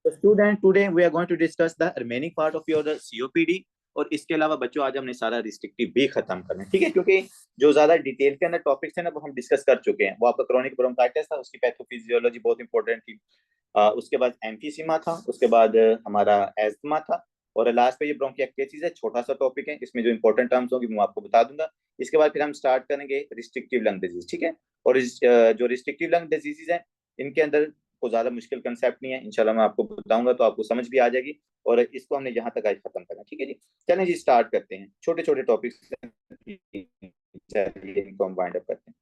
तो student, today we are going to discuss the remaining part of your COPD. और इसके अलावा बच्चों आज हमने सारा रिस्ट्रिक्टिव भी खत्म करना है, ठीक है, क्योंकि जो ज्यादा डिटेल के अंदर टॉपिक्स है ना वो हम डिस्कस कर चुके हैं। वो आपका क्रोनिक ब्रोंकाइटिस था, उसकी पैथोफिजियोलॉजी बहुत इंपॉर्टेंट थी। उसके बाद एम्फीसीमा था, उसके बाद हमारा एस्थमा था, और लास्ट पे ये ब्रोंकिएक्टेसिस है। छोटा सा टॉपिक है, इसमें जो इंपॉर्टेंट टर्म्स होंगी मैं आपको बता दूंगा। इसके बाद फिर हम स्टार्ट करेंगे रिस्ट्रिक्टिव लंग डिजीज, ठीक है। और जो रिस्ट्रिक्टिव लंग डिजीजेज है इनके अंदर को ज्यादा मुश्किल कंसेप्ट नहीं है, इंशाल्लाह मैं आपको बताऊंगा तो आपको समझ भी आ जाएगी। और इसको हमने यहाँ तक आज खत्म करना, ठीक है जी। चलें जी, स्टार्ट करते हैं। छोटे छोटे टॉपिक चलिए इनको हम वाइंड अप करते हैं।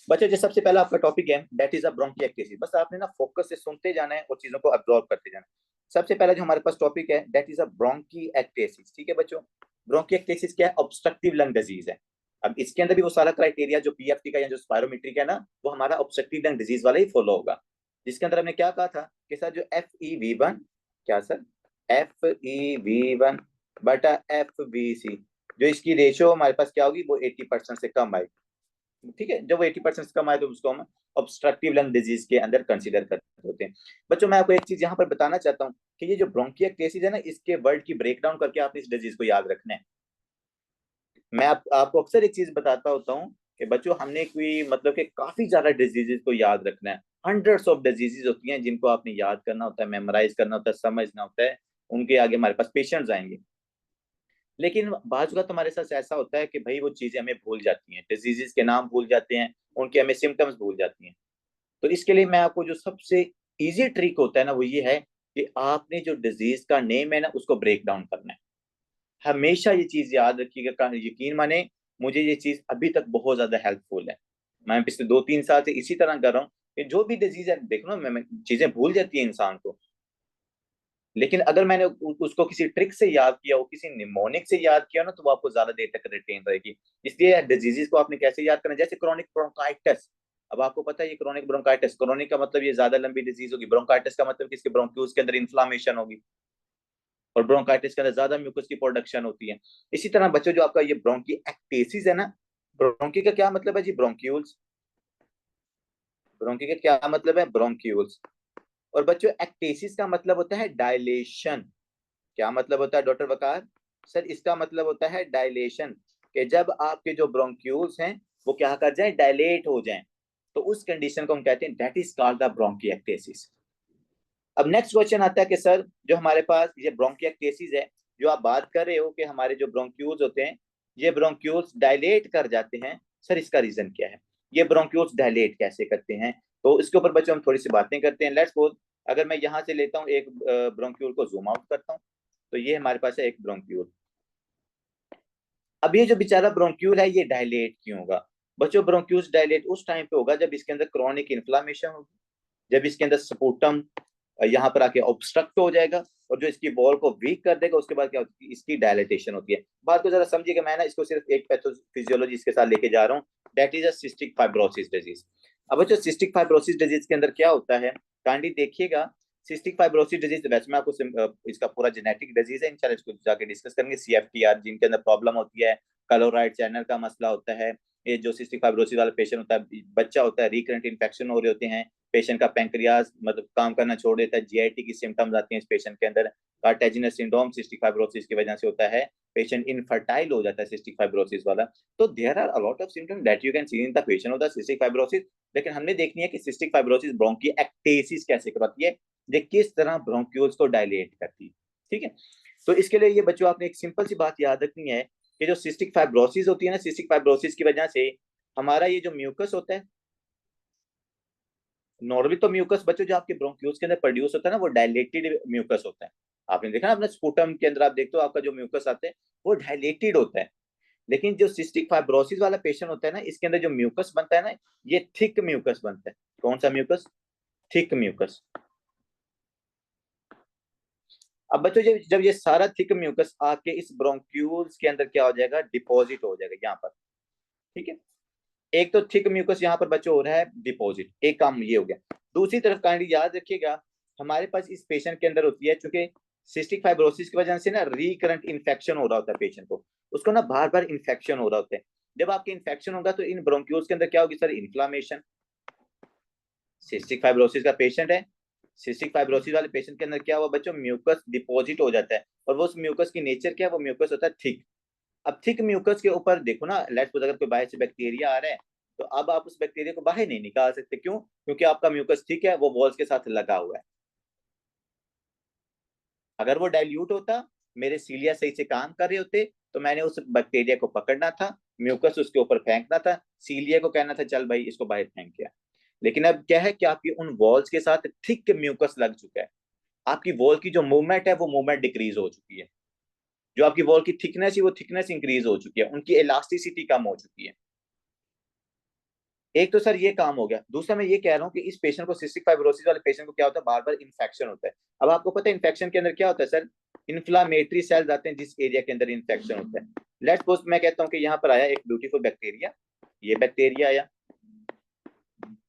बच्चों जो सबसे पहला आपका टॉपिक है दैट इज अ ब्रोंकिएक्टेसिस। बस आपने ना फोकस से सुनते जाना है और चीजों को अब्जॉर्व करते जाना है। सबसे पहला जो हमारे पास टॉपिक है दैट इज अ ब्रोंकिएक्टेसिस, ठीक है बच्चों। ब्रोंकिएक्टेसिस क्या है? ऑब्स्ट्रक्टिव लंग डिजीज है। अब इसके अंदर भी वो सारा क्राइटेरिया जो पीएफटी का या जो स्पायरोमेट्री का है ना, वो हमारा ऑब्स्ट्रक्टिव लंग डिजीज वाला ही फॉलो होगा। जिसके अंदर हमने क्या कहा था कि सर जो FeV1, क्या सर, FeV1 बटा FVC, जो इसकी रेशियो हमारे पास क्या होगी, वो 80% से कम आएगी, ठीक है। जब वो 80% से कम आए तो उसको हम ऑब्स्ट्रक्टिव लंग डिजीज के अंदर कंसीडर करते होते हैं। बच्चों मैं आपको एक चीज यहाँ पर बताना चाहता हूँ कि ये जो ब्रोंकिएक्टेसिस है ना, इसके वर्ड की ब्रेकडाउन करके आप इस डिजीज को याद रखना है। मैं आपको अक्सर एक चीज बताता होता हूँ कि बच्चों हमने कोई मतलब कि काफी ज्यादा डिजीजेस को याद रखना है। हंड्रेड्स ऑफ डिजीजेस होती हैं जिनको आपने याद करना होता है, मेमोराइज करना होता है, समझना होता है। उनके आगे हमारे पास पेशेंट्स आएंगे। लेकिन बाज़ वक़्त हमारे साथ ऐसा होता है कि भाई वो चीजें हमें भूल जाती हैं, डिजीजेस के नाम भूल जाते हैं, उनके हमें सिम्टम्स भूल जाती हैं। तो इसके लिए मैं आपको जो सबसे इजी ट्रिक होता है ना वो ये है कि आपने जो डिजीज का नेम है ना उसको ब्रेक डाउन करना है। हमेशा ये चीज याद रखिएगा, यकीन माने मुझे ये चीज अभी तक बहुत ज्यादा हेल्पफुल है। मैं पिछले 2-3 साल से इसी तरह कर रहा हूँ कि जो भी डिजीज है देखो ना, मैं चीजें भूल जाती है इंसान को। लेकिन अगर मैंने उसको किसी ट्रिक से याद किया हो, किसी निमोनिक से याद किया ना, तो वो आपको ज्यादा देर तक रिटेन रहेगी। इसलिए डिजीजेस को आपने कैसे याद करना, जैसे क्रोनिक ब्रोंकाइटिस। अब आपको पता है ये क्रोनिक ब्रोंकाइटिस, क्रोनिक का मतलब ये ज्यादा लंबी डिजीज होगी, ब्रोंकाइटिस का मतलब कि इसके ब्रोंक्यूल्स के अंदर इन्फ्लामेशन होगी, और ब्रोंकाइटिस के अंदर ज्यादा म्यूकस की प्रोडक्शन होती है। इसी तरह बच्चों जो आपका ये ब्रोंकी एक्टेसिस है ना, ब्रोंकी का क्या मतलब है जी? ब्रोंक्यूल्स। ब्रोंकी का क्या मतलब है? ब्रोंक्यूल्स। और बच्चों एक्टेसिस का मतलब होता है डायलेशन। क्या मतलब होता है डॉक्टर वकार? सर इसका मतलब होता है डायलेशन, कि जब आपके जो ब्रोंक्यूल्स हैं वो क्या कर जाए, डायलेट हो जाएं, तो उस कंडीशन को हम कहते हैं that is called the bronchiectasis. अब नेक्स्ट क्वेश्चन आता है कि सर जो हमारे पास ये ब्रोंकिएक्टेसिस है, जो आप बात कर रहे हो कि हमारे जो ब्रोंक्यूल्स होते हैं ये ब्रोंक्यूल्स डायलेट कर जाते हैं, सर इसका रीजन क्या है? ये ब्रोंक्यूल्स डायलेट कैसे करते हैं? तो इसके ऊपर बच्चों हम थोड़ी सी बातें करते हैं। लेट्स सपोज अगर मैं यहाँ से लेता हूँ एक ब्रोंक्यूल को जूम आउट करता हूँ, तो ये हमारे पास है एक ब्रोंक्यूल। अब ये जो बेचारा ब्रोंक्यूल है ये डायलेट क्यों होगा? बच्चों ब्रोंक्यूल्स डायलेट उस टाइम पे होगा जब इसके अंदर क्रॉनिक इन्फ्लामेशन होगी, जब इसके अंदर सपोर्टम यहाँ पर आके ऑब्स्ट्रक्ट हो जाएगा, और जो इसकी वॉल को वीक कर देगा, उसके बाद क्या होती है, इसकी डायलिटेशन होती है। बात को जरा समझिएगा, मैं ना इसको सिर्फ एक पैथोफिजियोलॉजी इसके साथ लेके जा रहा हूँ, that is a cystic fibrosis disease. अब जो सिस्टिक फाइब्रोसिस डिजीज के अंदर क्या होता है, काइंडली देखिएगा। सिस्टिक फाइब्रोसिस डिजीज वैसे मैं आपको इसका पूरा जेनेटिक डिजीज है, इंशाल्लाह इसको जाके डिस्कस करेंगे। CFTR जिनके अंदर प्रॉब्लम होती है, क्लोराइड चैनल का मसला होता है, ये जो सिस्टिक फाइब्रोसिस वाला पेशेंट होता है, बच्चा होता है, रिकरेंट इन्फेक्शन हो रहे होते हैं, पेशेंट का पैंक्रियाज मतलब काम करना छोड़ देता है, GIT की सिम्टम्स आती हैं इस पेशेंट के अंदर, कार्टेजिनस सिंड्रोम सिस्टिक फाइब्रोसिस की वजह से होता है, पेशेंट इनफर्टाइल हो जाता है सिस्टिक फाइब्रोसिस वाला। तो there are a lot of symptoms that you can see in the patient of the cystic fibrosis. लेकिन हमने देखनी है कि सिस्टिक फाइब्रोसिस ब्रोंकिएक्टेसिस कैसे करवाती है, ये किस तरह ब्रोंक्यूल्स को डायलेट करती है, ठीक है। तो इसके लिए ये बच्चों आपने एक सिंपल सी बात याद रखनी है कि जो सिस्टिक फाइब्रोसिस होती है ना, सिस्टिक फाइब्रोसिस की वजह से हमारा ये जो म्यूकस होता है, नॉर्मली तो म्यूकस बच्चों जो आपके ब्रोंक्यूल्स के अंदर प्रोड्यूस होता है ना वो डायलेटेड म्यूकस होता है। आपने देखा ना अपने स्पूटम के अंदर, आप देखते हो आपका जो म्यूकस आता है वो डायलेटेड होता है। लेकिन जो सिस्टिक फाइब्रोसिस वाला पेशेंट होता है ना, इसके अंदर जो म्यूकस बनता है ना, ये थिक म्यूकस बनता है। कौन सा म्यूकस? Thick mucus. अब बच्चों जब जब ये सारा थिक म्यूकस आके इस ब्रोंक्यूल्स के अंदर क्या हो जाएगा, डिपॉजिट हो जाएगा यहाँ पर, ठीक है। एक तो थिक म्यूकस यहाँ पर बच्चों हो रहा है डिपॉजिट, एक काम ये हो गया। दूसरी तरफ काइंडली याद रखिएगा, हमारे पास इस पेशेंट के अंदर होती है, चूंकि सिस्टिक फाइब्रोसिस की वजह से ना रिकरेंट इन्फेक्शन हो रहा होता है पेशेंट को, उसको ना बार बार इन्फेक्शन हो रहा होता है। जब आपके इन्फेक्शन होगा तो इन ब्रोंक्यूल्स के अंदर क्या होगी सर, इन्फ्लामेशन। सिस्टिक फाइब्रोसिस का पेशेंट है, सिस्टिक फाइब्रोसिस वाले पेशेंट के अंदर क्या हुआ बच्चों, म्यूकस डिपॉजिट हो जाता है, और वो उस म्यूकस की नेचर क्या है, वो म्यूकस होता है थिक। अब थिक म्यूकस के ऊपर देखो ना, लेट्स सपोज अगर कोई बाहर से बैक्टीरिया आ रहा है, तो अब आप उस बैक्टीरिया को बाहर नहीं निकाल सकते, क्यों? क्योंकि आपका म्यूकस ठीक है, वो वॉल्स के साथ लगा हुआ है। अगर वो डाइल्यूट होता, मेरे सीलिया सही से काम कर रहे होते, तो मैंने उस बैक्टीरिया को पकड़ना था, म्यूकस उसके ऊपर फेंकना था, सीलिया को कहना था चल भाई इसको बाहर फेंक गया। लेकिन अब क्या है कि आपकी उन वॉल्स के साथ थिक म्यूकस लग चुका है, आपकी वॉल की जो मूवमेंट है वो मूवमेंट डिक्रीज हो चुकी है, जो आपकी वॉल की थिकनेस है वो थिकनेस इंक्रीज हो चुकी है, उनकी इलास्टिसिटी कम हो चुकी है। एक तो सर ये काम हो गया। दूसरा मैं ये कह रहा हूँ कि इस पेशेंट को, सिस्टिक फाइब्रोसिस वाले पेशेंट को क्या होता है, बार बार इन्फेक्शन होता है। अब आपको पता है इन्फेक्शन के अंदर क्या होता है सर, इन्फ्लामेटरी सेल्स आते हैं जिस एरिया के अंदर इन्फेक्शन होता है। लेट्स सपोज मैं कहता हूँ कि यहाँ पर आया एक ब्यूटीफुल बैक्टीरिया, ये बैक्टीरिया आया।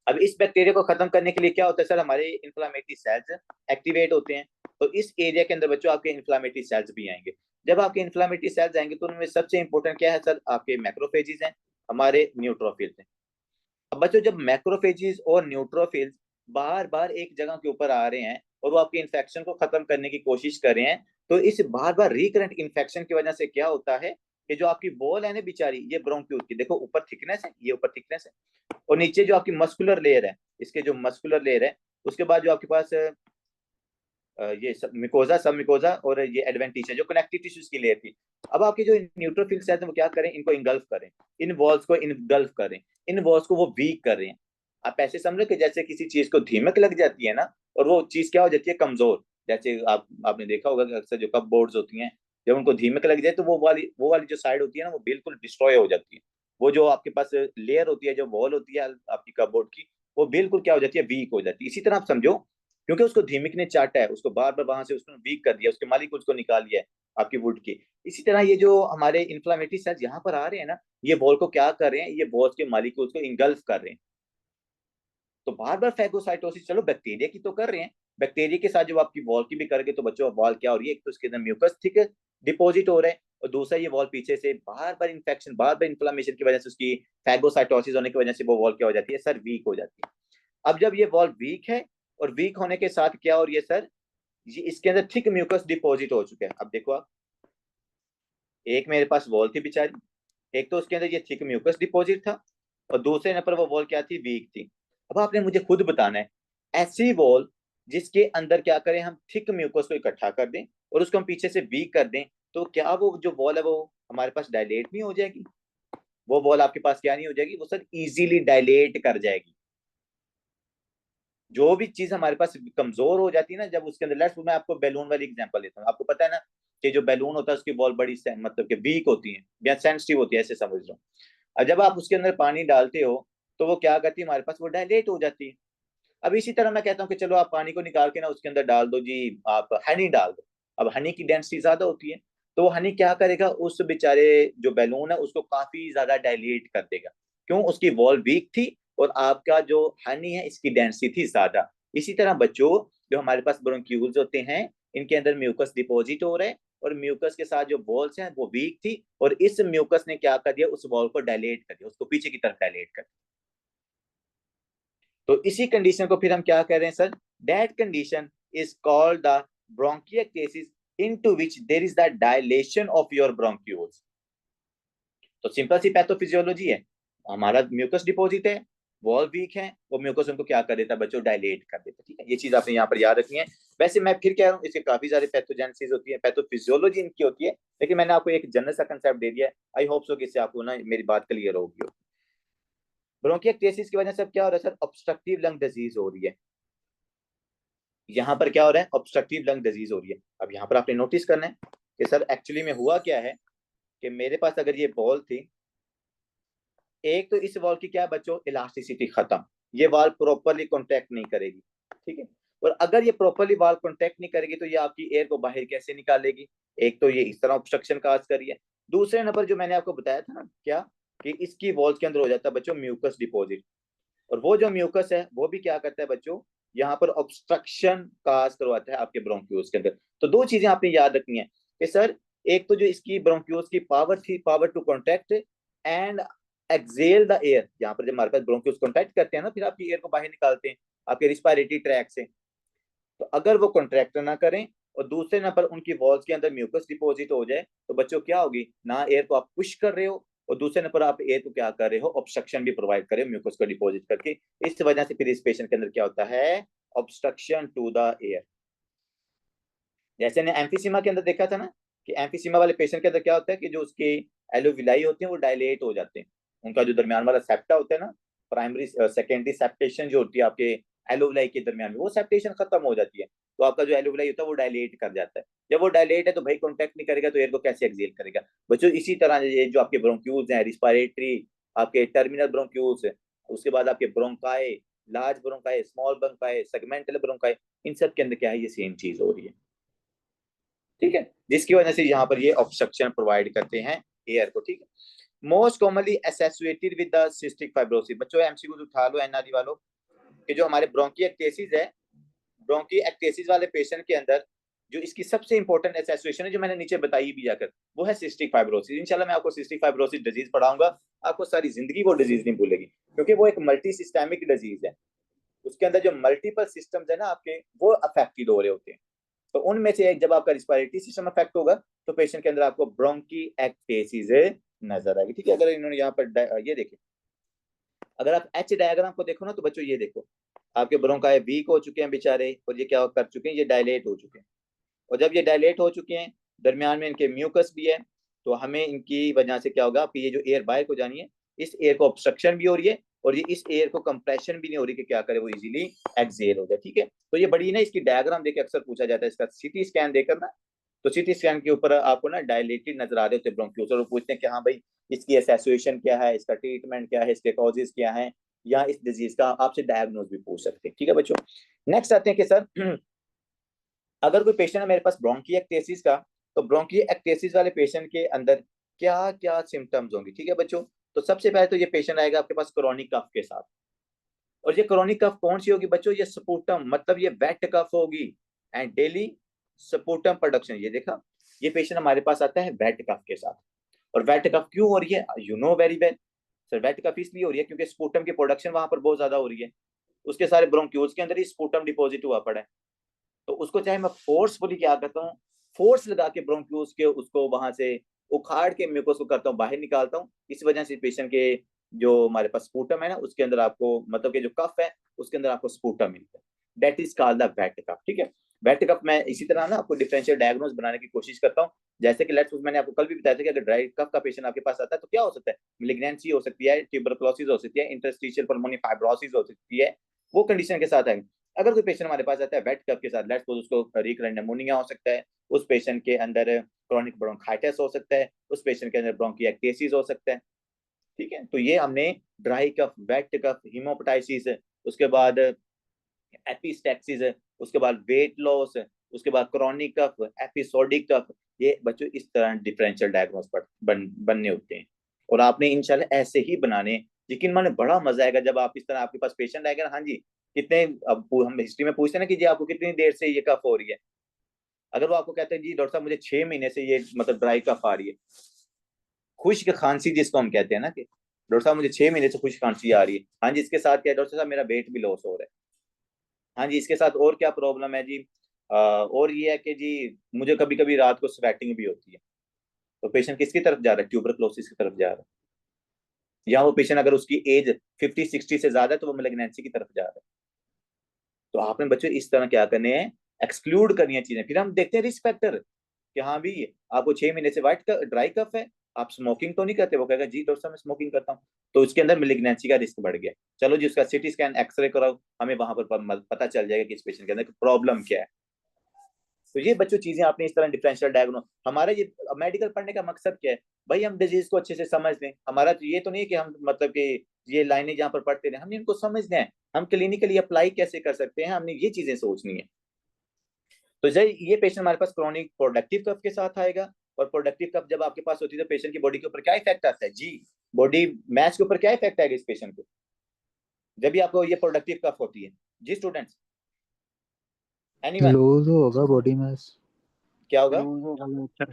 अब इस बैक्टीरिया को खत्म करने के लिए क्या होता है सर, हमारे इन्फ्लामेटरी सेल्स एक्टिवेट होते हैं, तो इस एरिया के अंदर बच्चों आपके इन्फ्लामेटरी सेल्स भी आएंगे। जब आपके इन्फ्लामेटरी सेल्स आएंगे तो उनमें सबसे इंपॉर्टेंट क्या है सर, आपके मैक्रोफेजेस हैं, हमारे न्यूट्रोफिल्स हैं। अब बच्चों जब मैक्रोफेजेस और न्यूट्रोफिल्स बार बार एक जगह के ऊपर आ रहे हैं और वो आपके इन्फेक्शन को खत्म करने की कोशिश कर रहे हैं, तो इस बार बार रिकरेंट इन्फेक्शन की वजह से क्या होता है कि जो आपकी बॉल है ना बेचारी, ये ब्रोंक्यूल की देखो ऊपर थिकनेस है, ये ऊपर थिकनेस है, और नीचे जो आपकी मस्कुलर लेयर है, इसके जो मस्कुलर लेयर है, उसके बाद जो आपके पास ये सब मिकोजा, सब मिकोजा और ये एडवेंटिश है जो कनेक्टिव टिश्यूज की लेयर थी। अब आपके जो न्यूट्रोफिल सेल्स हैं वो क्या करें, इनको इंगल्फ करें, इन वॉल्स को इनगल्फ करें, इन वॉल्स को वो वीक कर रहे हैं। आप ऐसे समझो कि जैसे किसी चीज को धीमक लग जाती है ना, और वो चीज क्या हो जाती है, कमजोर। जैसे आपने देखा होगा कि अक्सर जो कप बोर्ड्स होती हैं, जब उनको धीमक लग जाए तो वो वाली जो साइड होती है ना, वो बिल्कुल डिस्ट्रॉय हो जाती है। वो जो आपके पास लेयर होती है, जो वॉल होती है आपकी कपबोर्ड की, वो बिल्कुल क्या हो जाती है, वीक हो जाती है। इसी तरह आप समझो, क्योंकि उसको धीमिक ने चाटा है, उसको बार बार वहां से उसने वीक कर दिया, उसके मालिक उसको निकाल लिया है आपकी वुड की। इसी तरह ये जो हमारे इन्फ्लामेटरी सेल्स यहाँ पर आ रहे हैं ना, ये बॉल को क्या कर रहे हैं, ये बॉल के मालिक को उसको इंगल्फ कर रहे हैं। तो बार बार फैगोसाइटोसिस चलो बैक्टीरिया की तो कर रहे हैं, बैक्टीरिया के साथ जो आपकी वॉल की भी करेंगे, तो बच्चों वॉल क्या हो रही है, एक तो उसके अंदर म्यूकस ठीक है डिपोजिट हो रहा है, और दूसरा ये वॉल पीछे से बार बार इन्फेक्शन, बार बार इन्फ्लामेशन की वजह से, उसकी फैगोसाइटोसिस होने की वजह से वो वॉल क्या हो जाती है सर, वीक हो जाती है। अब जब ये वॉल वीक है, और वीक होने के साथ क्या हो रही है सर, ये इसके अंदर थिक म्यूकस डिपॉजिट हो चुके हैं। अब देखो आप, एक मेरे पास वॉल थी बेचारी, एक तो उसके अंदर ये थिक म्यूकस डिपॉजिट था, और दूसरे नंबर वो वॉल क्या थी, वीक थी। अब आपने मुझे खुद बताना है, ऐसी वॉल जिसके अंदर क्या करें हम, थिक म्यूकस को इकट्ठा कर दें और उसको हम पीछे से वीक कर दें, तो क्या वो जो वॉल है वो हमारे पास डायलेट नहीं हो जाएगी? वो वॉल आपके पास क्या नहीं हो जाएगी, वो सर इजीली डायलेट कर जाएगी। जो भी चीज हमारे पास कमजोर हो जाती है ना, जब उसके अंदर, लेट्स मैं आपको बैलून वाली एग्जांपल देता हूँ। आपको पता है ना कि जो बैलून होता है उसकी बॉल बड़ी मतलब कि वीक होती है या सेंसिटिव होती है, ऐसे समझ लो। और जब आप उसके अंदर पानी डालते हो, तो वो क्या करती है हमारे पास, वो डायलेट हो जाती है। अब इसी तरह मैं कहता हूँ कि चलो आप पानी को निकाल के ना उसके अंदर डाल दो जी, आप हनी डाल दो। अब हनी की डेंसिटी ज्यादा होती है, तो वो हनी क्या करेगा, उस बेचारे जो बैलून है उसको काफी ज्यादा डायलेट कर देगा। क्यों? उसकी वॉल वीक थी, और आपका जो हनी है इसकी डेंसिटी थी ज्यादा। इसी तरह बच्चों, जो हमारे पास ब्रोंक्यूल्स होते हैं, इनके अंदर म्यूकस डिपॉजिट हो रहा है, और म्यूकस के साथ जो वॉल्स हैं वो वीक थी, और इस म्यूकस ने क्या कर दिया, उस वॉल को डायलेट कर दिया, उसको पीछे की तरफ डायलेट कर दिया। तो इसी कंडीशन को फिर हम क्या कह रहे हैं sir, that condition is called the bronchiectasis into which there is the dilation of your bronchioles। तो सिंपल सी पैथोफिजियोलॉजी है, हमारा म्यूकस डिपॉजिट है, वॉल वीक है, वो म्यूकस उनको क्या कर देता है बच्चों, डायलेट कर देता है। ठीक है, ये चीज आपने यहाँ पर याद रखनी है। वैसे मैं फिर कह रहा हूँ, इसके काफी सारे पैथोजेनेसिस होती है, पैथोफिजियोलॉजी इनकी होती है, लेकिन मैंने आपको एक जनरल सा कंसेप्ट दे दिया है। आई होप सो कि इससे आपको ना मेरी बात क्लियर होगी। ब्रोंकिएक्टेसिस की वजह से अब क्या हो रहा है सर, ऑब्स्ट्रक्टिव लंग डिजीज हो रही है। यहाँ पर क्या हो रहा है, ऑब्स्ट्रक्टिव लंग डिजीज हो रही है। अब यहाँ पर आपने नोटिस करना है कि सर एक्चुअली में हुआ क्या है, कि मेरे पास अगर ये बॉल थी, एक तो इस वॉल की क्या है बच्चों, इलास्टिसिटी खत्म, ये वॉल प्रॉपरली कॉन्टैक्ट नहीं करेगी। ठीक है, और अगर ये प्रॉपरली वॉल कॉन्टैक्ट नहीं करेगी, तो ये आपकी एयर को बाहर कैसे निकालेगी? एक तो ये इस तरह ऑब्स्ट्रक्शन काज करी है। दूसरे नंबर जो मैंने आपको बताया था ना, क्या कि इसकी वॉल्स के अंदर हो जाता है बच्चों म्यूकस डिपॉजिट, और वो जो म्यूकस है वो भी क्या करता है बच्चों, यहाँ पर ऑब्स्ट्रक्शन काज करवाता है आपके ब्रोंक्यूल्स के अंदर। तो दो चीजें आपने याद रखनी है कि सर, एक तो जो इसकी ब्रोंक्यूल्स की पावर थी, power to contact and exhale the air, यहाँ पर जब हमारे पास ब्रोंक्यूल्स कॉन्टैक्ट करते हैं ना, फिर आपकी एयर को बाहर निकालते हैं आपके रिस्पायरेटरी ट्रैक से। तो अगर वो कॉन्ट्रैक्ट ना करें और दूसरे नंबर उनकी वॉल्स के अंदर म्यूकस डिपॉजिट हो जाए, तो बच्चों क्या होगी, ना एयर को आप पुश कर रहे हो और दूसरे नंबर आप एयर को क्या कर रहे हो, ऑब्स्ट्रक्शन भी प्रोवाइड कर रहे हो म्यूकस को डिपॉजिट करके। इस वजह से फिर इस पेशेंट के अंदर क्या होता है, ऑब्स्ट्रक्शन टू द एयर। जैसे ने एम्फीसीमा के अंदर देखा था ना, कि एम्फीसीमा वाले पेशेंट के अंदर क्या होता है कि जो उसके एलोविलाई होते हैं वो डायलेट हो जाते हैं, उनका जो दरमियान वाला सेप्टा होता है ना, प्राइमरी सेकेंडरी सेप्टेशन जो होती है आपके एलोविलाई के दरमियान में, वो सेप्टेशन खत्म हो जाती है, तो आपका जो एलोविलाई होता है वो डायलेट कर जाता है। जब वो डायलेट है तो भाई कॉन्टैक्ट नहीं करेगा तो एयर को कैसे एक्सेल करेगा बच्चों। इसी तरह ये जो आपके ब्रोंक्यूल्स हैं, रिस्पायरेटरी, आपके टर्मिनल ब्रोंक्यूल्स, उसके बाद आपके bronchi, large bronchi, small bronchi, segmental bronchi, इन सब के अंदर क्या है, ये सेम चीज हो रही है। ठीक है, जिसकी वजह से यहाँ पर ये ऑब्स्ट्रक्शन प्रोवाइड करते हैं एयर को। ठीक है, most commonly associated with the cystic fibrosis. बच्चों एमसीक्यू उठा लो एनआरई वालों, कि जो हमारे ब्रोंकिएक्टेसिस है, ब्रोंकिएक्टेसिस वाले पेशेंट के अंदर जो इसकी सबसे इंपॉर्टेंट एसोसिएशन है, जो मैंने नीचे बताई भी जाकर, वो है सिस्टिक फाइब्रोसिस। इंशाल्लाह मैं आपको सिस्टिक फाइब्रोसिस डिजीज पढ़ाऊंगा, आपको सारी जिंदगी वो डिजीज नहीं भूलेगी, क्योंकि वो एक मल्टी सिस्टेमिक डिजीज है। उसके अंदर जो मल्टीपल सिस्टम्स है ना आपके, वो अफेक्टेड हो रहे होते हैं। तो उनमें से एक जब आपका रिस्पायरेटरी सिस्टम अफेक्ट होगा तो पेशेंट के अंदर आपको ब्रोंकिएक्टेसिस नजर आएगी। ठीक है, अगर इन्होंने यहाँ पर ये देखें, अगर आप एच डायग्राम को देखो ना, तो बच्चों ये देखो, आपके ब्रोंकाई वीक हो चुके हैं बेचारे, और ये क्या कर चुके हैं, ये डायलेट हो चुके हैं। और जब ये डायलेट हो चुके हैं, दरमियान में इनके म्यूकस भी है, तो हमें इनकी वजह से क्या होगा, ये जो एयर बाहर को जानी है, इस एयर को ऑब्स्ट्रक्शन भी हो रही है, और ये इस एयर को कंप्रेशन भी नहीं हो रही कि क्या करे वो इजीली एक्सेल हो जाए। ठीक है, तो ये बड़ी ना, इसकी डायग्राम देकर अक्सर पूछा जाता है, इसका सीटी स्कैन देकर ना, तो सीटी स्कैन के ऊपर आपको ना डायलेटेड नजर आ रहे होते हैं ब्रोंक्यूल्स, और पूछते हैं कि हाँ भाई इसकी एसोसिएशन क्या है, इसका ट्रीटमेंट क्या है, इसके कॉजेज क्या है, या इस डिजीज का आपसे डायग्नोज भी पूछ सकते हैं। ठीक है बच्चों, नेक्स्ट आते हैं कि सर अगर कोई पेशेंट है मेरे पास ब्रोंकिएक्टेसिस का, तो ब्रोंकिएक्टेसिस वाले पेशेंट के अंदर क्या क्या सिम्टम्स होंगे। ठीक है बच्चों, तो सबसे पहले तो ये पेशेंट आएगा आपके पास क्रोनिक कफ के साथ, और ये क्रोनिक कफ कौन सी होगी बच्चों, ये स्पूटम, मतलब ये वेट कफ होगी, एंड डेली स्पूटम प्रोडक्शन। ये देखा, ये पेशेंट हमारे पास आता है वेट कफ के साथ। और वेट कफ क्यों हो रही है, you know very well sir, wet cough इसलिए हो रही है क्योंकि स्पूटम की प्रोडक्शन वहां पर बहुत ज्यादा हो रही है, उसके सारे ब्रोंक्यूल्स के अंदर ही स्पूटम डिपॉजिट हुआ पड़ा है। तो उसको चाहे मैं फोर्सफुली क्या करता हूँ, फोर्स लगा के ब्रोंक्यूल्स के उसको वहां से उखाड़ के म्यूकोस को करता हूँ, बाहर निकालता हूँ। इस वजह से पेशेंट के जो हमारे पास स्पूटम है ना, उसके अंदर आपको मतलब कि जो कफ है उसके अंदर आपको स्पूटम मिलता है, that is called the wet cough. ठीक है, वेट कफ मैं इसी तरह ना आपको डिफरेंशियल डायग्नोस बनाने की कोशिश करता हूँ। जैसे कि लेट्स मैंने आपको कल भी बताया था कि अगर ड्राई कफ का पेशेंट आपके पास आता है तो क्या हो सकता है, मिलिग्नेंसी हो सकती है, ट्यूबरकुलोसिस हो सकती है, इंटरस्टिशियल पल्मोनी फाइब्रोसिस हो सकती है, वो कंडीशन के साथ है। अगर कोई पेशेंट हमारे पास आता है वेट कफ के साथ, लेट्स सपोज उसको रिकरेंट निमोनिया हो सकता है, उस पेशेंट के अंदर क्रॉनिक ब्रोंकाइटिस हो सकता है, उस पेशेंट के अंदर ब्रोंकिएक्टेसिस हो सकता है। ठीक है, तो ये हमने ड्राई कफ, वेट कफ, हीमोपेटाइसिस, उसके बाद एपिस्टैक्सिस, उसके बाद वेट लॉस, उसके बाद क्रॉनिक कफ, एपिसोडिक कफ, ये बच्चों इस तरह डिफरेंशियल डायग्नोस बनने होते हैं। और आपने इंशाल्लाह ऐसे ही बनाने, यकीन माने बड़ा मजा आएगा जब आप इस तरह आपके पास पेशेंट आएगा ना, हाँ जी कितने, अब हम हिस्ट्री में पूछते हैं ना कि जी आपको कितनी देर से ये कफ हो रही है, अगर वो आपको कहते हैं जी डॉक्टर साहब मुझे 6 महीने से ये मतलब ड्राई कफ आ रही है, खुश्क खांसी जिसको हम कहते हैं ना, कि डॉक्टर साहब मुझे 6 महीने से खुश्क खांसी आ रही है, हाँ जी इसके साथ क्या है डॉक्टर साहब, मेरा वेट भी लॉस हो रहा है, हाँ जी इसके साथ और क्या प्रॉब्लम है जी, और ये है कि जी मुझे कभी कभी रात को स्वेटिंग भी होती है। तो पेशेंट किसकी तरफ जा रहा है, ट्यूबरक्लोसिस की तरफ जा रहा है, या वो पेशेंट अगर उसकी एज 50-60 से ज्यादा है तो वो मेलिग्नेंसी की तरफ जा रहा है। तो आपने बच्चों इस तरह क्या करने हैं, एक्सक्लूड करनी है चीजें। फिर हम देखते हैं रिस्क फैक्टर, कि हाँ भी आपको 6 महीने से वाइट ड्राई कफ है, आप स्मोकिंग तो नहीं करते, वो कहेगा जी डॉक्टर साहब मैं स्मोकिंग करता हूँ, तो उसके अंदर मेलिग्नेंसी का रिस्क बढ़ गया। चलो जी उसका सिटी स्कैन एक्सरे कराओ, हमें वहां पर पता चल जाएगा कि इस पेशेंट के अंदर प्रॉब्लम क्या है। तो ये बच्चों चीजें आपने इस तरह डिफरेंशियल डायग्नोस, हमारा ये मेडिकल पढ़ने का मकसद क्या है भाई, हम डिजीज को अच्छे से समझ लें। हमारा तो ये तो नहीं कि हम मतलब कि ये लाइनें जहाँ पर पढ़ते रहे, हमने इनको समझना है, हम क्लिनिकली अप्लाई कैसे कर सकते हैं, हमने ये चीजें सोचनी है। तो जब ये पेशेंट हमारे पास क्रॉनिक प्रोडक्टिव कफ के साथ आएगा, और प्रोडक्टिव कफ जब आपके पास होती है तो पेशेंट की बॉडी के ऊपर क्या इफेक्ट आता है जी, बॉडी मैच के ऊपर क्या इफेक्ट आएगा इस पेशेंट को, जब भी आपको ये प्रोडक्टिव कफ होती है जी स्टूडेंट्स, एनीवन, लूज होगा बॉडी मास। क्या होगा, लूज होगा नेचर।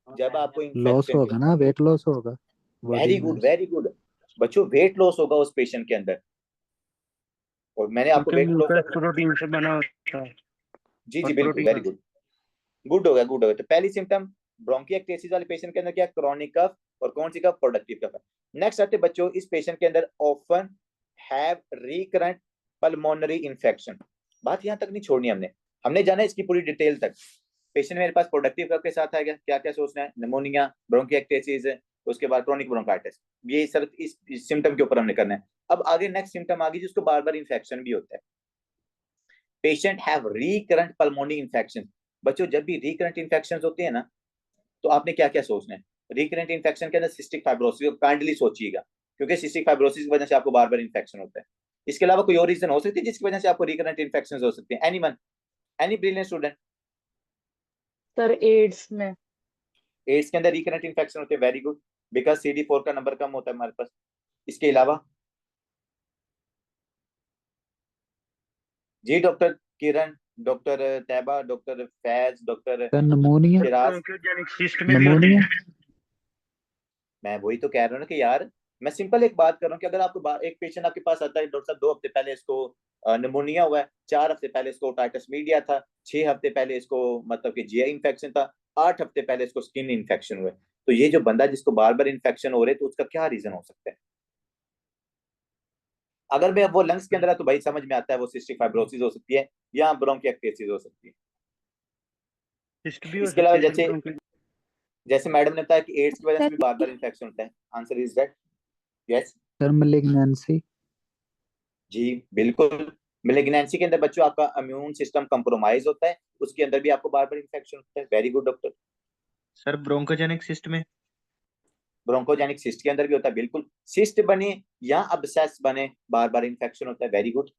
जब आपको लॉस इन्फेक्शन, होगा ना, वेट लॉस होगा, बॉडी वेरी गुड मास। वेरी गुड बच्चों, वेट लॉस होगा उस पेशेंट के अंदर, और मैंने आपको क्योंकि वेट लॉस म्यूकस प्रोटीन से बना होता है। जी और जी बिल्कुल, प्रोटीन वेरी गुड, गुड हो गया, गुड हो गया। तो पहली सिम्टम ब्रोंकिएक्टेसिस वाले पेशेंट के अंदर क्या, क्रॉनिक कफ, और कौन सी कफ, प्रोडक्टिव कफ है। नेक्स्ट आते बच्चों, इस पेशेंट के अंदर often have recurrent pulmonary infection. बात यहां तक नहीं छोड़नी हमने, हमने जाना इसकी पूरी डिटेल तक। पेशेंट मेरे पास प्रोडक्टिव कफ के साथ आएगा, क्या क्या सोचना है, निमोनिया, ब्रोंकिएक्टेसिस, उसके बाद क्रोनिक ब्रोंकाइटिस, ये सर इस सिम्टम के ऊपर हमने करना है। अब आगे नेक्स्ट सिम्टम आ गई जिसको बार बार इन्फेक्शन भी होता है। Patient have recurrent pulmonary infection. बच्चों जब भी रिकरेंट इन्फेक्शन होते हैं ना, तो आपने क्या क्या सोचना है। रिकरेंट इन्फेक्शन के अंदर सिस्टिक फाइब्रोसिस, काइंडली सोचिएगा, क्योंकि सिस्टिक फाइब्रोसिस की वजह से आपको बार बार इन्फेक्शन होता है। इसके अलावा कोई और रीजन हो सकती है जिसकी वजह से आपको रिकरेंट इन्फेक्शन हो सकते हैं। Anyone, any brilliant student. Sir AIDS में। एड्स के अंदर रिकरेंट इन्फेक्शन होते हैं, वेरी गुड, बिकॉज CD4 का नंबर कम होता है हमारे पास। इसके अलावा जी doctor Kiran, doctor Taiba, doctor Faiz, doctor sir pneumonia, Firaz, bronchogenic cyst में भी होती निमोनिया है। मैं वही तो कह रहा हूँ ना कि यार, मैं सिंपल एक बात कर रहा हूँ कि अगर आपको एक पेशेंट आपके पास आता है, डॉक्टर साहब 2 हफ्ते पहले इसको निमोनिया हुआ है, 4 हफ्ते पहले इसको टाइटस मीडिया था, 6 हफ्ते पहले इसको मतलब कि GI इन्फेक्शन था, 8 हफ्ते पहले इसको स्किन इन्फेक्शन हुआ है, तो ये जो बंदा जिसको बार बार इन्फेक्शन हो रहे तो उसका क्या रीजन हो सकता है। अगर मैं वो लंग्स के अंदर है तो भाई समझ में आता है, वो सिस्टिक फाइब्रोसिस हो सकती है या ब्रोंकिएक्टेसिस हो सकती है। सिस्ट भी हो इसके अलावा सकती है जैसे ब्रोंको। जैसे मैडम ने बताया कि एड्स की वजह से सर भी बार बार इन्फेक्शन होता है, answer is that yes. Sir malignancy, जी बिल्कुल, मेलिग्नेंसी के अंदर बच्चों आपका इम्यून सिस्टम कंप्रोमाइज होता है, उसके अंदर भी आपको बार बार इन्फेक्शन होता है, very good doctor. Sir bronchogenic cyst में। ब्रोंकोजेनिक सिस्ट के अंदर भी होता है, बिल्कुल, सिस्ट बने या अब्सेस बने बार बार इन्फेक्शन होता है, वेरी गुड।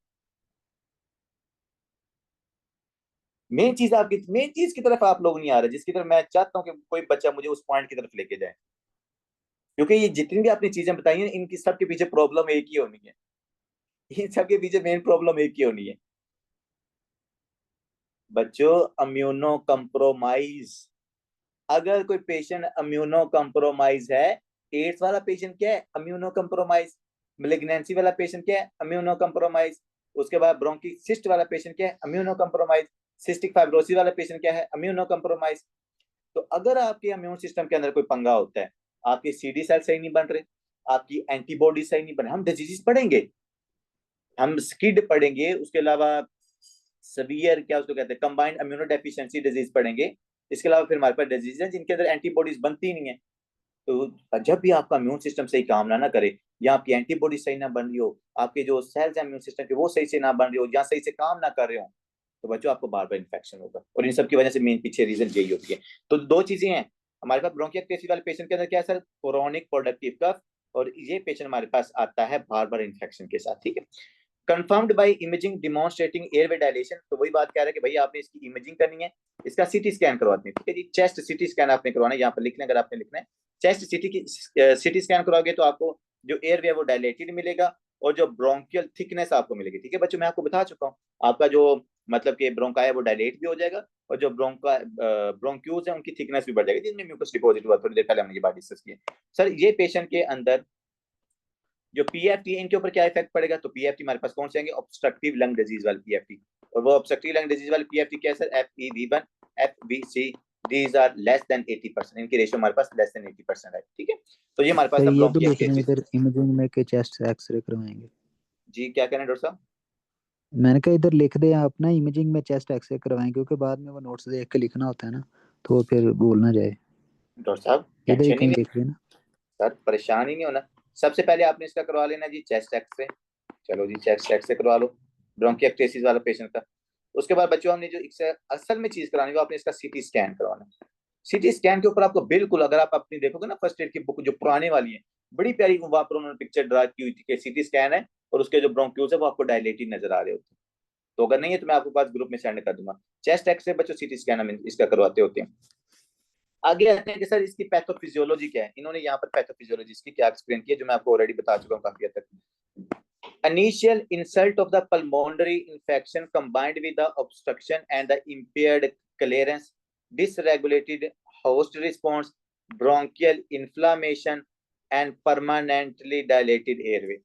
मेन चीज आपकी, मेन चीज की तरफ आप लोग नहीं आ रहे, जिसकी तरफ मैं चाहता हूँ कि कोई बच्चा मुझे उस पॉइंट की तरफ लेके जाए, क्योंकि ये जितनी भी आपने चीजें बताई हैं इनकी सबके पीछे प्रॉब्लम एक ही होनी है, इन सबके पीछे मेन प्रॉब्लम एक ही होनी है बच्चों, इम्यूनो कंप्रोमाइज। अगर कोई पेशेंट इम्यूनो कंप्रोमाइज है, एड्स वाला पेशेंट क्या है, इम्यूनो कंप्रोमाइज, मेलिग्नेंसी वाला पेशेंट क्या है, इम्यूनो कंप्रोमाइज, उसके बाद ब्रोंकिसिस्ट वाला पेशेंट क्या है, इम्यूनो कंप्रोमाइज, सिस्टिक फाइब्रोसिस वाला पेशेंट क्या है, इम्यूनो कंप्रोमाइज। तो अगर आपके इम्यून सिस्टम के अंदर कोई पंगा होता है, आपके CD सेल सही नहीं बन रहे, आपकी एंटीबॉडी सही नहीं बने, हम डिजीज पढ़ेंगे, हम स्किड पढ़ेंगे, उसके अलावा सवियर क्या उसको कहते हैं, कंबाइंड इम्यूनो डेफिशिएंसी डिजीज पढ़ेंगे। इसके अलावा फिर हमारे पास डिजीज है जिनके अंदर एंटीबॉडीज बनती नहीं है। तो जब भी आपका इम्यून सिस्टम सही काम ना करे, या आपकी एंटीबॉडी सही ना बन रही हो, आपके जो सेल्स हैं इम्यून सिस्टम के वो सही से ना बन रही हो, या सही से काम ना कर रहे हो, तो बच्चों आपको बार बार इन्फेक्शन होगा, और इन सब की वजह से मेन पीछे रीजन यही होती है। तो 2 चीजें हैं हमारे पास ब्रोंकिएक्टेसिस वाले पेशेंट के अंदर, क्या है सर, क्रोनिक प्रोडक्टिव कफ, और ये पेशेंट हमारे पास आता है बार बार इन्फेक्शन के साथ, ठीक है। Confirmed by imaging demonstrating airway dilation, तो वही बात कह रहा है कि भाई आपने इसकी इमेजिंग करनी है, इसका CT स्कैन करवानी है, ठीक है जी, चेस्ट CT स्कैन आपने करवाना है, यहाँ पर लिखना, अगर आपने लिखना है चेस्ट CT स्कैन करवाओगे तो आपको जो एयरवे है वो डायलेटेड मिलेगा, और जो ब्रोंकियल थिकनेस आपको मिलेगी, ठीक है बच्चों, मैं आपको बता चुका हूँ, आपका जो मतलब कि ब्रोंका है वो डायलेट भी हो जाएगा, और जो ब्रोंक्यूज है उनकी थिकनेस भी बढ़ जाएगी, जिनमें म्यूकस डिपॉजिट हुआ, थोड़ी देर पहले हमने ये बात डिस्कस की है। सर ये पेशेंट के अंदर जो PFT है इनके ऊपर क्या इफेक्ट पड़ेगा, तो PFT हमारे पास कौन से आएंगे, ऑब्स्ट्रक्टिव लंग डिजीज वाले PFT, और वो ऑब्स्ट्रक्टिव लंग डिजीज वाले PFT क्या है sir, FEV1 FVC, these are less than 80%, इनकी रेशियो हमारे पास less than 80% है, ठीक है। तो ये हमारे पास सर था ये भी लिख रहे हैं ब्रोंकिएक्टेसिस। इधर इमेजिंग में के चेस्ट एक्सरे करवाएंगे। जी क्या कहना है डॉक्टर साहब। मैंने कहा इधर लिख दे आप ना, इमेजिंग में चेस्ट एक्सरे करवाएंगे, क्योंकि बाद में वो नोट्स देख के लिखना होता है ना, तो फिर भूल ना जाए। डॉक्टर साहब इधर ही टेंशन ही कहीं नहीं, लिख देना। सर परेशान ही नहीं होना, सबसे पहले आपने इसका करवा लेना जी चेस्ट एक्सरे, चलो जी चेस्ट एक्सरे करवा लो ब्रोंकिएक्टेसिस वाला पेशेंट का। उसके बाद बच्चों हमने जो असल में चीज करानी है वो आपने इसका CT स्कैन करवाना है। CT स्कैन के ऊपर आपको बिल्कुल, अगर आप अपनी देखोगे ना फर्स्ट एड की बुक जो पुराने वाली है, बड़ी प्यारी वहां पर उन्होंने पिक्चर ड्रा की हुई थी कि CT स्कैन है और उसके जो ब्रोंक्यूल्स है वो आपको डायलेटेड नजर आ रहे होते हैं। तो अगर नहीं है तो मैं आपको पास ग्रुप में सेंड कर दूंगा। चेस्ट एक्सरे बच्चों CT स्कैन हम इसका करवाते होते हैं। आगे आते हैं कि सर इसकी पैथोफिजियोलॉजी क्या है, इन्होंने यहाँ पर पैथोफिजियोलॉजी इसकी क्या एक्सप्लेन किया, जो मैं आपको ऑलरेडी बता चुका हूँ काफी हद तक। Initial insult of the pulmonary infection combined with the obstruction and the impaired clearance, dysregulated host response, bronchial inflammation, and permanently dilated airway.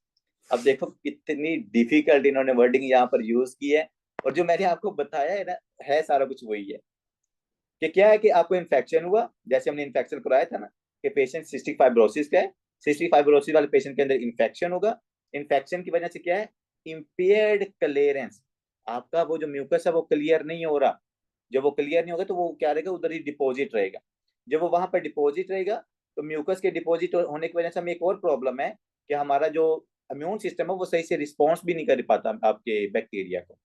अब देखो कितनी डिफिकल्ट इन्होंने वर्डिंग यहाँ पर यूज की है, और जो मैंने आपको बताया है ना, है सारा कुछ वही है। कि क्या है कि आपको इन्फेक्शन हुआ, जैसे हमने इन्फेक्शन कराया था ना, कि पेशेंट सिस्टिक फाइब्रोसिस का है, सिस्टिक फाइब्रोसिस वाले पेशेंट के अंदर इन्फेक्शन होगा। इन्फेक्शन की वजह से क्या है, इम्पेयर्ड क्लियरेंस, आपका वो जो म्यूकस है वो क्लियर नहीं हो रहा। जब वो क्लियर नहीं होगा तो वो क्या रहेगा, उधर ही डिपॉजिट रहेगा। जब वो वहां पर डिपॉजिट रहेगा, तो म्यूकस के डिपॉजिट होने की वजह से हमें एक और प्रॉब्लम है कि हमारा जो इम्यून सिस्टम है वो सही से रिस्पॉन्स भी नहीं कर पाता आपके बैक्टीरिया को।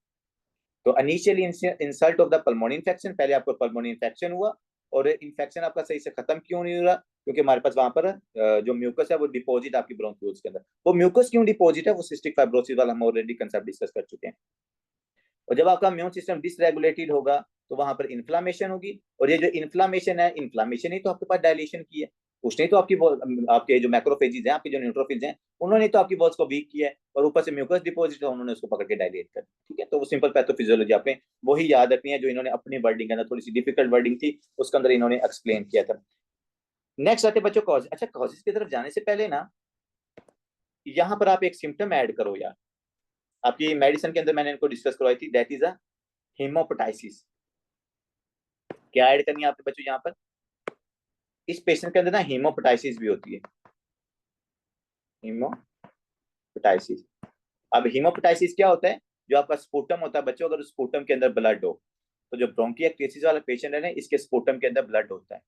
तो initially insult of the pulmonary infection, पहले आपको पल्मोनी इन्फेक्शन हुआ, और इन्फेक्शन आपका सही से खत्म क्यों नहीं हो रहा, क्योंकि हमारे पास वहां पर जो म्यूकस है वो डिपॉजिट आपकी ब्रोंक्यूल्स के अंदर। वो म्यूकस क्यों डिपॉजिट है, वो सिस्टिक फाइब्रोसिस वाला हम ऑलरेडी कंसेप्ट डिस्कस कर चुके हैं। और जब आपका इम्यून सिस्टम डिसरेगुलेटेड होगा तो वहां पर इन्फ्लामेशन होगी, और ये जो इन्फ्लामेशन है, इन्फ्लामेशन ही तो आपके पास डायलेशन की है, उसने तो आपके जो मैक्रोफेजेस हैं, आपके जो न्यूट्रोफिल्स हैं, उन्होंने तो आपकी वॉल्स को वीक किया है, और ऊपर से म्यूकस डिपॉजिट है, उन्होंने उसको पकड़ के डायलेट कर दिया। ठीक है, तो वो सिंपल पैथोफिजियोलॉजी आपने वही याद रखनी है जो इन्होंने अपनी वर्डिंग के अंदर, थोड़ी सी डिफिकल्ट वर्डिंग थी उसके अंदर इन्होंने एक्सप्लेन किया था। नेक्स्ट आते बच्चों कॉज। अच्छा, कॉजेस की तरफ जाने से पहले ना, यहाँ पर आप एक सिम्टम ऐड करो यार। आपकी मेडिसिन के अंदर मैंने इनको डिस्कस करवाई थी, दैट इज अ हेमोपेटाइसिस। क्या ऐड करनी है आपके बच्चों यहाँ पर, इस पेशेंट के अंदर ना हेमोपेटाइसिस भी होती है, हेमोपेटाइसिस। अब हेमोपेटाइसिस क्या होता है, जो आपका स्पूटम होता है बच्चों, अगर उस स्पूटम के अंदर ब्लड हो, तो जो ब्रोंकिएक्टेसिस वाला पेशेंट है ना, इसके स्पूटम के अंदर ब्लड होता है,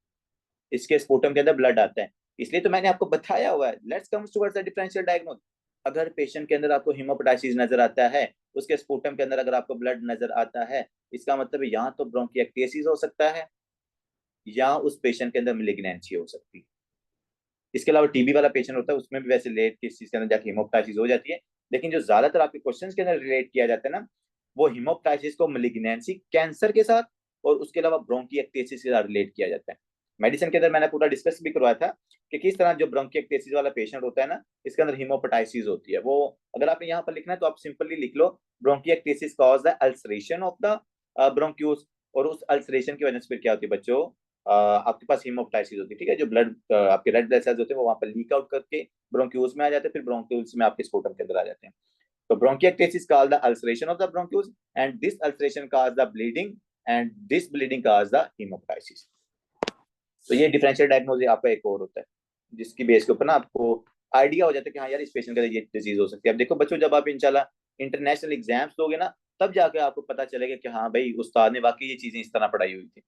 इसके स्पूटम के अंदर ब्लड आता है। इसलिए तो मैंने आपको बताया हुआ है, let's come towards the differential diagnose. अगर पेशेंट के अंदर आपको हेमोपेटाइसिस नजर आता है, उसके स्पूटम के अंदर अगर आपको ब्लड नजर आता है, इसका मतलब है यहाँ तो ब्रोंकिएक्टेसिस हो सकता है, या उस पेशेंट के अंदर मेलिग्नेंसी हो सकती है। इसके अलावा टीबी वाला पेशेंट होता है, उसमें भी वैसे लेट किस चीज के अंदर जाके हेमोप्टाइसिस हो जाती है। लेकिन जो ज्यादातर आपके क्वेश्चन के अंदर रिलेट किया जाता है ना, वो हेमोप्टाइसिस को मेलिग्नेंसी, कैंसर के साथ, और उसके अलावा ब्रोंकिएक्टेसिस के साथ रिलेट किया जाता है। मेडिसिन के अंदर मैंने पूरा डिस्कस भी करवाया था कि किस तरह जो ब्रोंकिएक्टेसिस वाला पेशेंट होता है ना, इसके अंदर हेमोपेटाइसिस होती है। वो अगर आपने यहाँ पर लिखना है तो आप सिंपली लिख लो, bronchiectasis cause the ulceration of the bronchioles, और उस अल्सरेशन की वजह से फिर क्या होती है बच्चों, आपके पास हेमोप्टाइसिस होती है। ठीक है, जो ब्लड आपके रेड ब्लड सेल्स होते हैं वो वहां पर लीक आउट करके ब्रोंक्यूल्स में आ जाते हैं, फिर ब्रोंक्यूल्स में आपके स्पूटम के अंदर आ जाते हैं। तो bronchiectasis cause the ulceration of the bronchioles, and this ulceration cause the bleeding, and this bleeding cause the haemoptysis. तो ये डिफरेंशियल डायग्नोसिस आपका एक और होता है, जिसकी बेस के ऊपर ना आपको आइडिया हो जाता है कि हाँ यार, इस पेशेंट का ये डिजीज हो सकती है। अब देखो बच्चों, जब आप इंशाल्लाह इंटरनेशनल एग्जाम्स दोगे ना, तब जाके आपको पता चलेगा कि हाँ भाई, उस्ताद ने वाकई ये चीजें इस तरह पढ़ाई हुई थी।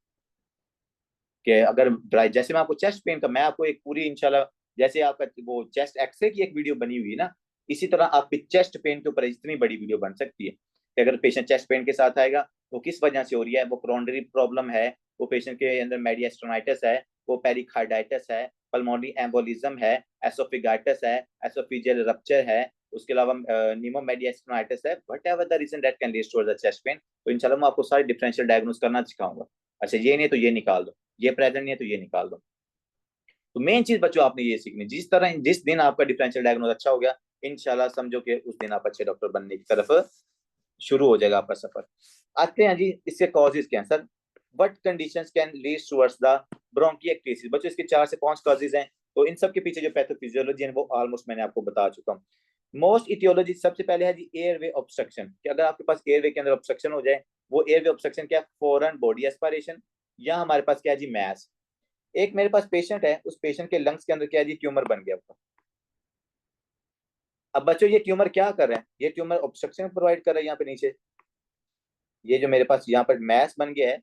कि अगर ड्राई, जैसे मैं आपको चेस्ट पेन का, मैं आपको एक पूरी इंशाल्लाह, जैसे आपका वो चेस्ट एक्सरे की एक वीडियो बनी हुई है ना, इसी तरह आपकी चेस्ट पेन के ऊपर इतनी बड़ी वीडियो बन सकती है कि अगर पेशेंट चेस्ट पेन के साथ आएगा तो किस वजह से हो रही है, वो कोरोनरी प्रॉब्लम है, वो पेशेंट के अंदर मेडिएस्टोनाइटिस है, वो पेरिकार्डाइटिस है, पल्मोनरी एम्बोलिज्म है, एसोफिगाइटिस है, एसोफिजियल रप्चर है, उसके अलावा निमोमेडिएस्टोनाइटिस है, whatever the reason that can lead towards the chest pain. तो इंशाल्लाह मैं आपको सारी डिफरेंशियल डायग्नोस करना सिखाऊंगा। अच्छा, ये नहीं तो ये निकाल दो, ये प्रेजेंट नहीं है तो ये निकाल दो। तो मेन चीज बच्चों आपने ये सीखनी, जिस दिन आपका डिफरेंशियल डायग्नोस अच्छा हो गया, इंशाल्लाह समझो कि उस दिन आप अच्छे डॉक्टर बनने की तरफ शुरू हो जाएगा आपका सफर। आते हैं जी, इसके कॉजेज क्या हैं sir, what conditions can lead towards the bronchiectasis. बच्चों इसके 4 से 5 कॉजेज हैं, तो इन सब के पीछे जो पैथोफिजियोलॉजी है वो ऑलमोस्ट मैंने आपको बता चुका हूँ। मोस्ट इटियोलॉजी, सबसे पहले है जी एयरवे ऑब्स्ट्रक्शन, कि अगर आपके पास एयरवे के अंदर ऑब्स्ट्रक्शन हो जाए, वो एयरवे ऑब्स्ट्रक्शन क्या, फॉरन बॉडी एस्पायरेशन, या हमारे पास क्या है जी मैस। एक मेरे पास पेशेंट है, उस पेशेंट के लंग्स के अंदर क्या है जी, ट्यूमर बन गया उसका। अब बच्चों ये ट्यूमर क्या कर रहे हैं, ये ट्यूमर ऑब्स्ट्रक्शन प्रोवाइड कर रहा है यहाँ पे नीचे। ये जो मेरे पास यहाँ पर मैस बन गया है,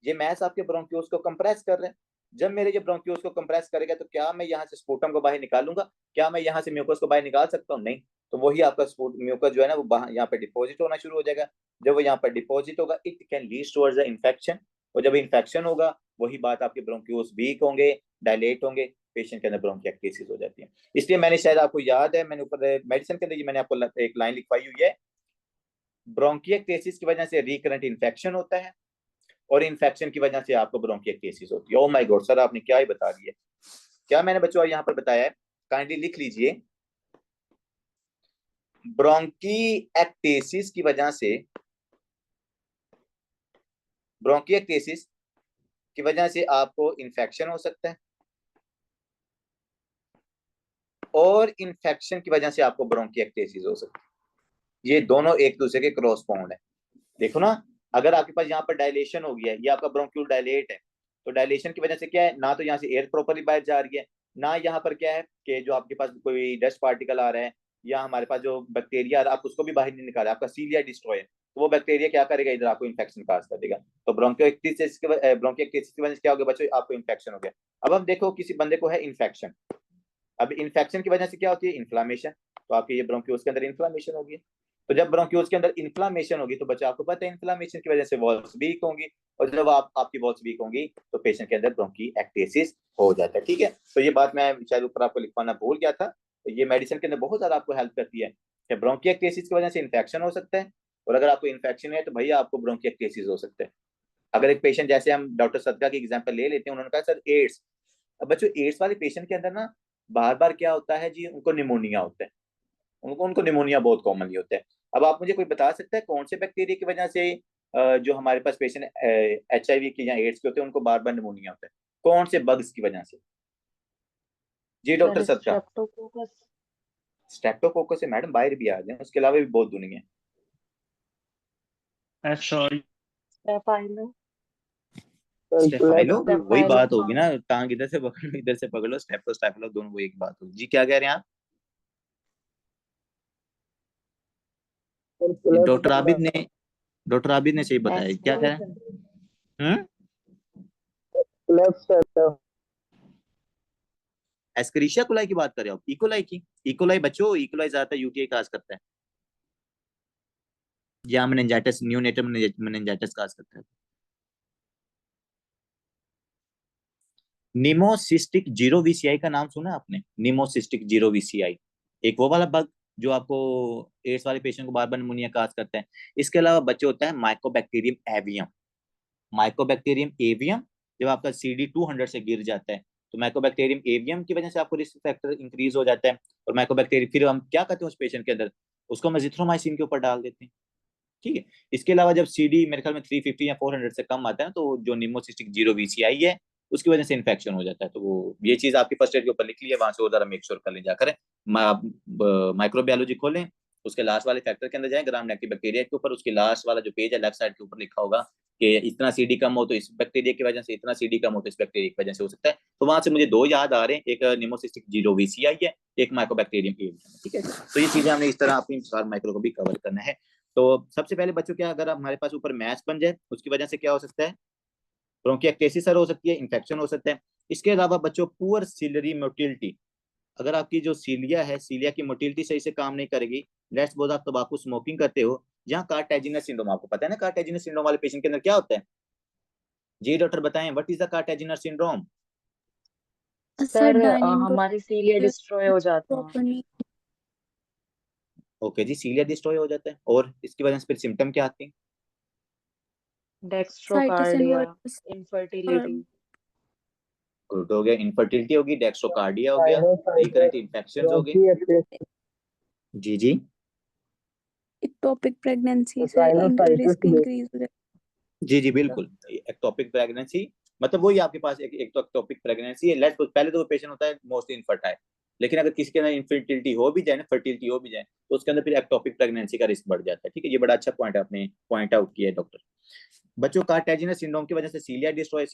ये मैस आपके ब्रोंक्यूल्स को कंप्रेस कर रहे हैं। जब मेरे जो ब्रोंक्यूल्स को कंप्रेस करेगा तो क्या मैं यहाँ से स्पूटम को बाहर निकालूंगा, क्या मैं यहाँ से म्यूकस को बाहर निकाल सकता हूँ, नहीं। तो वही आपका म्यूकस जो है ना, वो यहाँ पे डिपॉजिट होना शुरू हो जाएगा। जब वो यहाँ पर डिपॉजिट होगा, it can lead towards the infection, और जब इन्फेक्शन होगा, वही बात, आपके ब्रोंक्यूल्स वीक होंगे, डायलेट होंगे, पेशेंट के अंदर ब्रोंकिएक्टेसिस हो जाती है। इसलिए मैंने, शायद आपको याद है, मैंने ऊपर मेडिसिन के अंदर मैंने आपको एक लाइन लिखवाई हुई है, ब्रोंकिएक्टेसिस की वजह से रिकरेंट इन्फेक्शन होता है, और इन्फेक्शन की वजह से आपको ब्रोंकिएक्टेसिस होती है। ओह माय गॉड सर, आपने क्या ही बता दिया, क्या मैंने बच्चों यहाँ पर बताया है, काइंडली लिख लीजिए। ब्रोंकिएक्टेसिस की वजह से, ब्रोंकिएक्टेसिस की वजह से आपको इन्फेक्शन हो सकता है, और इन्फेक्शन की वजह से आपको ब्रोंकिएक्टेसिस हो सकती है। ये दोनों एक दूसरे के क्रॉसबाउंड है। देखो ना, अगर आपके पास यहाँ पर डायलेशन हो गया है, ये आपका ब्रोंक्यूल डायलेट है, तो डायलेशन की वजह से क्या है, ना तो यहाँ से एयर प्रॉपरली बाहर जा रही है, ना यहाँ पर क्या है कि जो आपके पास कोई डस्ट पार्टिकल आ रहा है या हमारे पास जो बैक्टीरिया आ रहा है, आप उसको भी बाहर नहीं निकाल रहे, आपका सीलिया डिस्ट्रॉय है, तो वो बैक्टीरिया क्या करेगा, इधर आपको इन्फेक्शन काज कर देगा। तो ब्रोंकियोएक्टिस की वजह से क्या हो गया बच्चों, आपको इन्फेक्शन हो गया। अब हम देखो किसी बंदे को है इन्फेक्शन, अब इन्फेक्शन की वजह से क्या होती है, इन्फ्लामेशन, तो आपके ये ब्रोंक्यूल्स के अंदर इन्फ्लामेशन होगी। तो जब ब्रोंक्यूल्स के अंदर इन्फ्लामेशन होगी तो बच्चा आपको पता है इन्फ्लामेशन की वजह से वॉल्स वीक होंगी, और जब आपकी वॉल्स वीक होंगी तो पेशेंट के अंदर ब्रोंकिएक्टेसिस हो जाता है। ठीक है, तो ये बात मैं शायद ऊपर आपको लिखवाना भूल गया था। तो ये मेडिसिन के अंदर बहुत ज्यादा आपको हेल्प करती है कि ब्रोंकिएक्टेसिस की वजह से इन्फेक्शन हो सकता है, और अगर आपको इन्फेक्शन है तो भैया आपको ब्रोंकिएक्टेसिस हो सकता है। अगर एक पेशेंट, जैसे हम डॉक्टर सदका की एग्जांपल ले लेते हैं, उन्होंने कहा सर एड्स, अब बच्चों एड्स वाले पेशेंट के अंदर ना बार बार क्या होता है जी, उनको निमोनिया होता है, उनको उनको निमोनिया बहुत कॉमनली होता है। अब आप मुझे कोई बता सकता है कौन से बैक्टीरिया की वजह से जो हमारे पास पेशेंट HIV के या एड्स के होते हैं उनको बार बार निमोनिया होता है, कौन से बग्स की वजह से? जी डॉक्टर सर सदका। स्ट्रेप्टोकोकस। स्ट्रेप्टोकोकस से मैडम बाहर भी आ जाए, उसके अलावा भी बहुत दुनिया सॉरी। स्टेफाइलो। है। स्टेफाइलो, वही स्टेफाइलो बात होगी हाँ। ना, टांग इधर से पकड़ लो इधर से पकड़ लो, स्टेप्टो स्टेफाइलो दोनों वो एक बात होगी। जी क्या कह रहे हैं आप? डॉक्टर आबिद ने सही बताया, क्या कह रहे एस्पिरेशन। हैं? हम्म, एस्करिशिया कोलाई की बात कर रहे हो आप, इकोलाई की? इकोलाई बच्चों, इकोलाई ज्यादातर यूटीआई काज करता है, या मेनिंजाइटिस, न्यूनेटल मेनिंजाइटिस काज करता है। निमोसिस्टिक जीरो वीसीआई का नाम सुना आपने? निमोसिस्टिक जीरो वीसीआई, एक वो वाला बग जो आपको एड्स वाले पेशेंट को बार बार निमोनिया काज करता है। इसके अलावा बच्चे होता है माइकोबैक्टीरियम एवियम। माइकोबैक्टीरियम एवियम जब आपका CD 200 से गिर जाता है, तो माइकोबैक्टीरियम एवियम की वजह से आपको रिस्क फैक्टर इंक्रीज हो जाता है। और माइकोबैक्टीरियम फिर हम क्या करते हैं उस पेशेंट के अंदर, उसको हम एजिथ्रोमाइसिन के ऊपर डाल देते हैं। ठीक है, इसके अलावा जब CD मेरे ख्याल में 350 या 400 से कम आता है तो जो निमोसिस्टिक जीरो वीसीआई है उसकी वजह से इन्फेक्शन हो जाता है। तो वो ये चीज आपकी फर्स्ट एड के ऊपर लिख ली है, वहां से वो जरा मेक श्योर कर ले जाकर। आप माइक्रोबायोलॉजी खोलें, उसके लास्ट वाले फैक्टर के अंदर जाएं, ग्राम नेगेटिव बैक्टीरिया के ऊपर, उसके लास्ट वाला जो पेज है लेफ्ट साइड के ऊपर लिखा होगा कि इतना CD कम हो तो इस बैक्टीरिया की वजह से, इतना CD कम हो तो इस बैक्टीरिया की वजह से हो सकता है। तो वहां से मुझे दो याद आ रहे हैं, एक निमोसिस्टिक जीरो वीसीआई है, एक माइकोबैक्टीरियम एवियम है। ठीक है, तो ये चीजें हमने इस तरह अपनी माइक्रो को भी कवर करना है। तो सबसे पहले बच्चों क्या, अगर हमारे पास ऊपर मैच बन जाए उसकी वजह से क्या हो सकता है, ब्रोंकिएक्टेसिस सर हो सकती है, इन्फेक्शन हो सकता है। इसके अलावा बच्चों पुअर सिलरी मोटिलिटी, अगर आपकी जो सीलिया है, सीलिया की मोटिलिटी सही से काम नहीं करेगी, लेट्स सपोज आप तंबाकू स्मोकिंग करते हो, जहाँ कार्टेजिनस सिंड्रोम, आपको पता है ना कार्टेजिनस सिंड्रोम वाले पेशेंट के अंदर क्या होता है? जी डॉक्टर बताएं, what is the Kartagener syndrome? Sir sir dining हमारी सीलिया डिस्ट्रॉय हो जाते हैं। प्रॉपर्ली ओके जी, सीलिया डिस्ट्रॉय हो जाता है, और इसकी वजह से फिर सिम्टम क्या आते हैं? साइटिस डेक्स्ट्रोकार्डिया, इनवर्स और इनफर्टिलिटी। गुड हो गया, इनफर्टिलिटी होगी, डेक्स्ट्रोकार्डिया हो गया, रिकरेंट इन्फेक्शंस हो गए। जी जी इक्टोपिक प्रेगनेंसी से रिस्क इंक्रीज हो जी जी जाएगा। बिल्कुल, एक्टोपिक प्रेगनेंसी मतलब वही आपके पास एक तो एक्टोपिक प्रेगनेंसी है, लेट्स पहले तो वो पेशेंट होता है मोस्टली इनफर्टाइल, लेकिन अगर किसी के अंदर इनफर्टिलिटी हो भी जाए ना, फर्टिलिटी हो भी जाए, तो उसके अंदर फिर एक्टोपिक प्रेगनेंसी का रिस्क बढ़ जाता है। ठीक है, ये बड़ा अच्छा पॉइंट आपने पॉइंट आउट किया है डॉक्टर। बच्चों कार्टेजिनस सिंड्रोम की वजह से सीलिया डिस्ट्रॉय,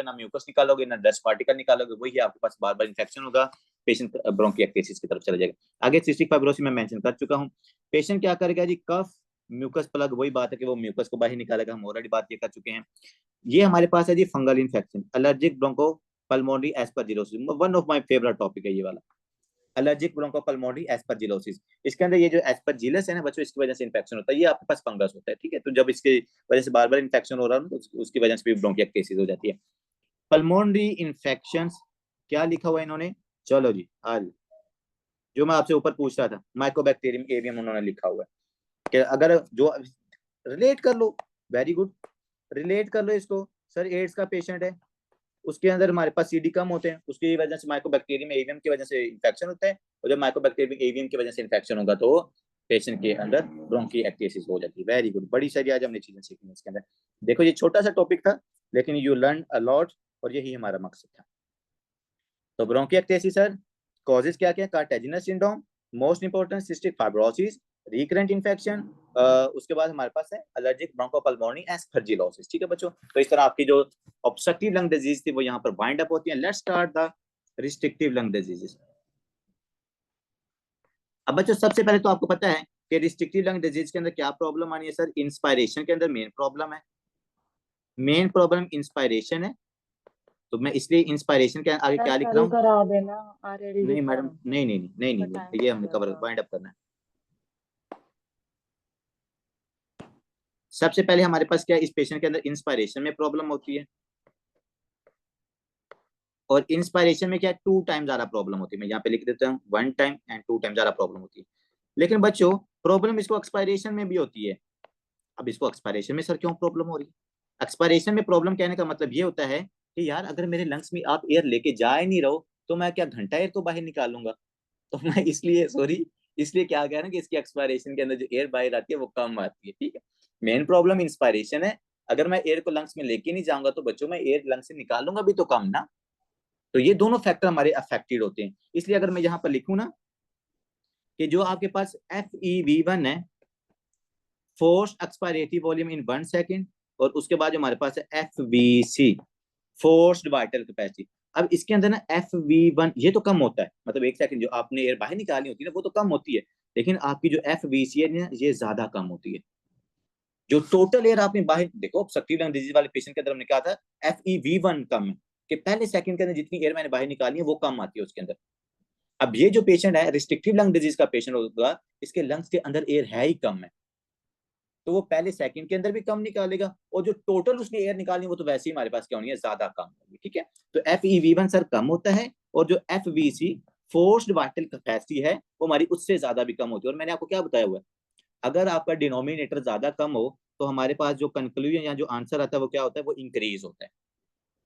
ना म्यूकस निकालोगे ना डस्ट पार्टिकल निकालोगे, वही आपके पास बार बार इन्फेक्शन होगा, पेशेंट ब्रोंकिएक्टेसिस की तरफ चला जाएगा। आगे सिस्टिक फाइब्रोसिस में मेंशन कर चुका हूँ। पेशेंट क्या करेगा जी, कफ म्यूकस प्लग, वही बात है कि वो म्यूकस को बाहर निकालेगा, हम ऑलरेडी बात ये कर चुके हैं। ये हमारे पास है जी fungal infection, allergic broncho pulmonary aspergillosis, one of my favourite topic है ये वाला, एलर्जिक ब्रोंकोपल्मोनरी एस्परजिलोसिस। इसके अंदर ये जो एस्परजिलस है ना बच्चों, इसकी वजह से इन्फेक्शन होता है, ये आपके पास फंगस होता है। ठीक है, तो जब इसकी वजह से बार बार इन्फेक्शन हो रहा है तो उसकी वजह से भी ब्रोंकिएक्टेसिस हो जाती है। पल्मोनरी इन्फेक्शंस, क्या लिखा हुआ है इन्होंने, चलो जी आज जो मैं आपसे ऊपर पूछ रहा था, माइकोबैक्टीरियम एवियम उन्होंने लिखा हुआ है कि अगर जो रिलेट कर लो, वेरी गुड, रिलेट कर लो इसको, सर एड्स का पेशेंट है, उसके अंदर हमारे पास CD कम होते हैं, उसकी वजह से माइकोबैक्टीरियम एवियम की वजह से इन्फेक्शन होता है, और जब माइकोबैक्टीरियम एवियम की वजह से इन्फेक्शन होगा तो पेशेंट के अंदर ब्रोंकिएक्टेसिस हो जाती है। वेरी गुड, बड़ी सारी आज हमने चीजें सीखी इसके अंदर। देखो ये छोटा सा टॉपिक था, लेकिन यू लर्न अ लॉट, और यही हमारा मकसद था। तो ब्रोंकिएक्टेसिस सर कॉजेज क्या क्या, Kartagener syndrome, most important cystic fibrosis, recurrent infection, उसके बाद हमारे पास है एलर्जिक ब्रोंकोपल्मोनरी एस्परजिलोसिस। ठीक है बच्चों, तो इस तरह आपकी जो ऑब्स्ट्रक्टिव लंग डिजीज थी वो यहाँ पर बाइंड अप होती है। Let's start the restrictive lung diseases. अब बच्चों सबसे पहले तो आपको पता है कि रिस्ट्रिक्टिव लंग डिजीज के अंदर क्या प्रॉब्लम आनी है सर, इंस्पायरेशन के अंदर मेन प्रॉब्लम है, मेन प्रॉब्लम इंस्पायरेशन है। तो मैं इसलिए इंस्पायरेशन के आगे क्या लिख रहा हूँ, करा देना RLD नहीं का। मैडम नहीं, ये हमने कवर बाइंड अप करना है। सबसे पहले हमारे पास क्या है, इस पेशेंट के अंदर इंस्पायरेशन में प्रॉब्लम होती है, और इंस्पायरेशन में क्या है, 2 टाइम ज्यादा प्रॉब्लम होती है। मैं यहाँ पे लिख देता हूँ 1 टाइम एंड 2 टाइम ज्यादा प्रॉब्लम होती है। लेकिन बच्चों प्रॉब्लम इसको एक्सपायरेशन में भी होती है। अब इसको एक्सपायरेशन में सर क्यों प्रॉब्लम हो रही है? एक्सपायरेशन में प्रॉब्लम कहने का मतलब ये होता है कि यार अगर मेरे लंग्स में आप एयर लेके जा ही नहीं रहो तो मैं क्या घंटा एयर तो बाहर निकालूंगा। तो मैं इसलिए क्या कह रहा हूँ कि इसकी एक्सपायरेशन के अंदर जो एयर बाहर आती है वो कम आती है। ठीक है, मेन प्रॉब्लम इंस्पायरेशन है। अगर मैं एयर को लंग्स में लेके नहीं जाऊंगा तो बच्चों मैं एयर लंग्स से निकालूंगा भी तो कम ना। तो ये दोनों फैक्टर हमारे अफेक्टेड होते हैं। इसलिए अगर मैं यहाँ पर लिखूं ना कि जो आपके पास FEV1 है, फोर्स्ड एक्सपायरेटरी वॉल्यूम इन 1 सेकेंड, और उसके बाद जो हमारे पास है FVC, फोर्स्ड वाइटल कैपेसिटी। अब इसके अंदर ना FV1 ये तो कम होता है, मतलब 1 सेकंड जो आपने एयर बाहर निकालनी होती है ना वो तो कम होती है, लेकिन आपकी जो FVC है ना ये ज्यादा कम होती है। जो टोटल एयर आपने बाहर, देखो ऑब्स्ट्रक्टिव लंग डिजीज वाले पेशेंट के अंदर हमने कहा था FEV1 कम है, कि पहले सेकंड के अंदर जितनी एयर मैंने बाहर निकाली है वो कम आती है उसके अंदर। अब ये जो पेशेंट है रिस्ट्रिक्टिव लंग डिजीज का पेशेंट होगा, इसके लंग्स के अंदर एयर है ही कम है, तो वो पहले सेकंड के अंदर भी कम निकालेगा, और जो टोटल उसने एयर निकालनी वो तो वैसे ही हमारे पास क्या होनी है, ज्यादा कम होगी। ठीक है, तो FEV1 सर कम होता है, और जो FVC फोर्स्ड वाइटल कैपेसिटी है वो हमारी उससे ज्यादा भी कम होती है। और मैंने आपको क्या बताया हुआ है, अगर आपका डिनोमिनेटर ज्यादा कम हो तो हमारे पास जो कंक्लूजन या जो आंसर आता है वो क्या होता है, वो इंक्रीज होता है।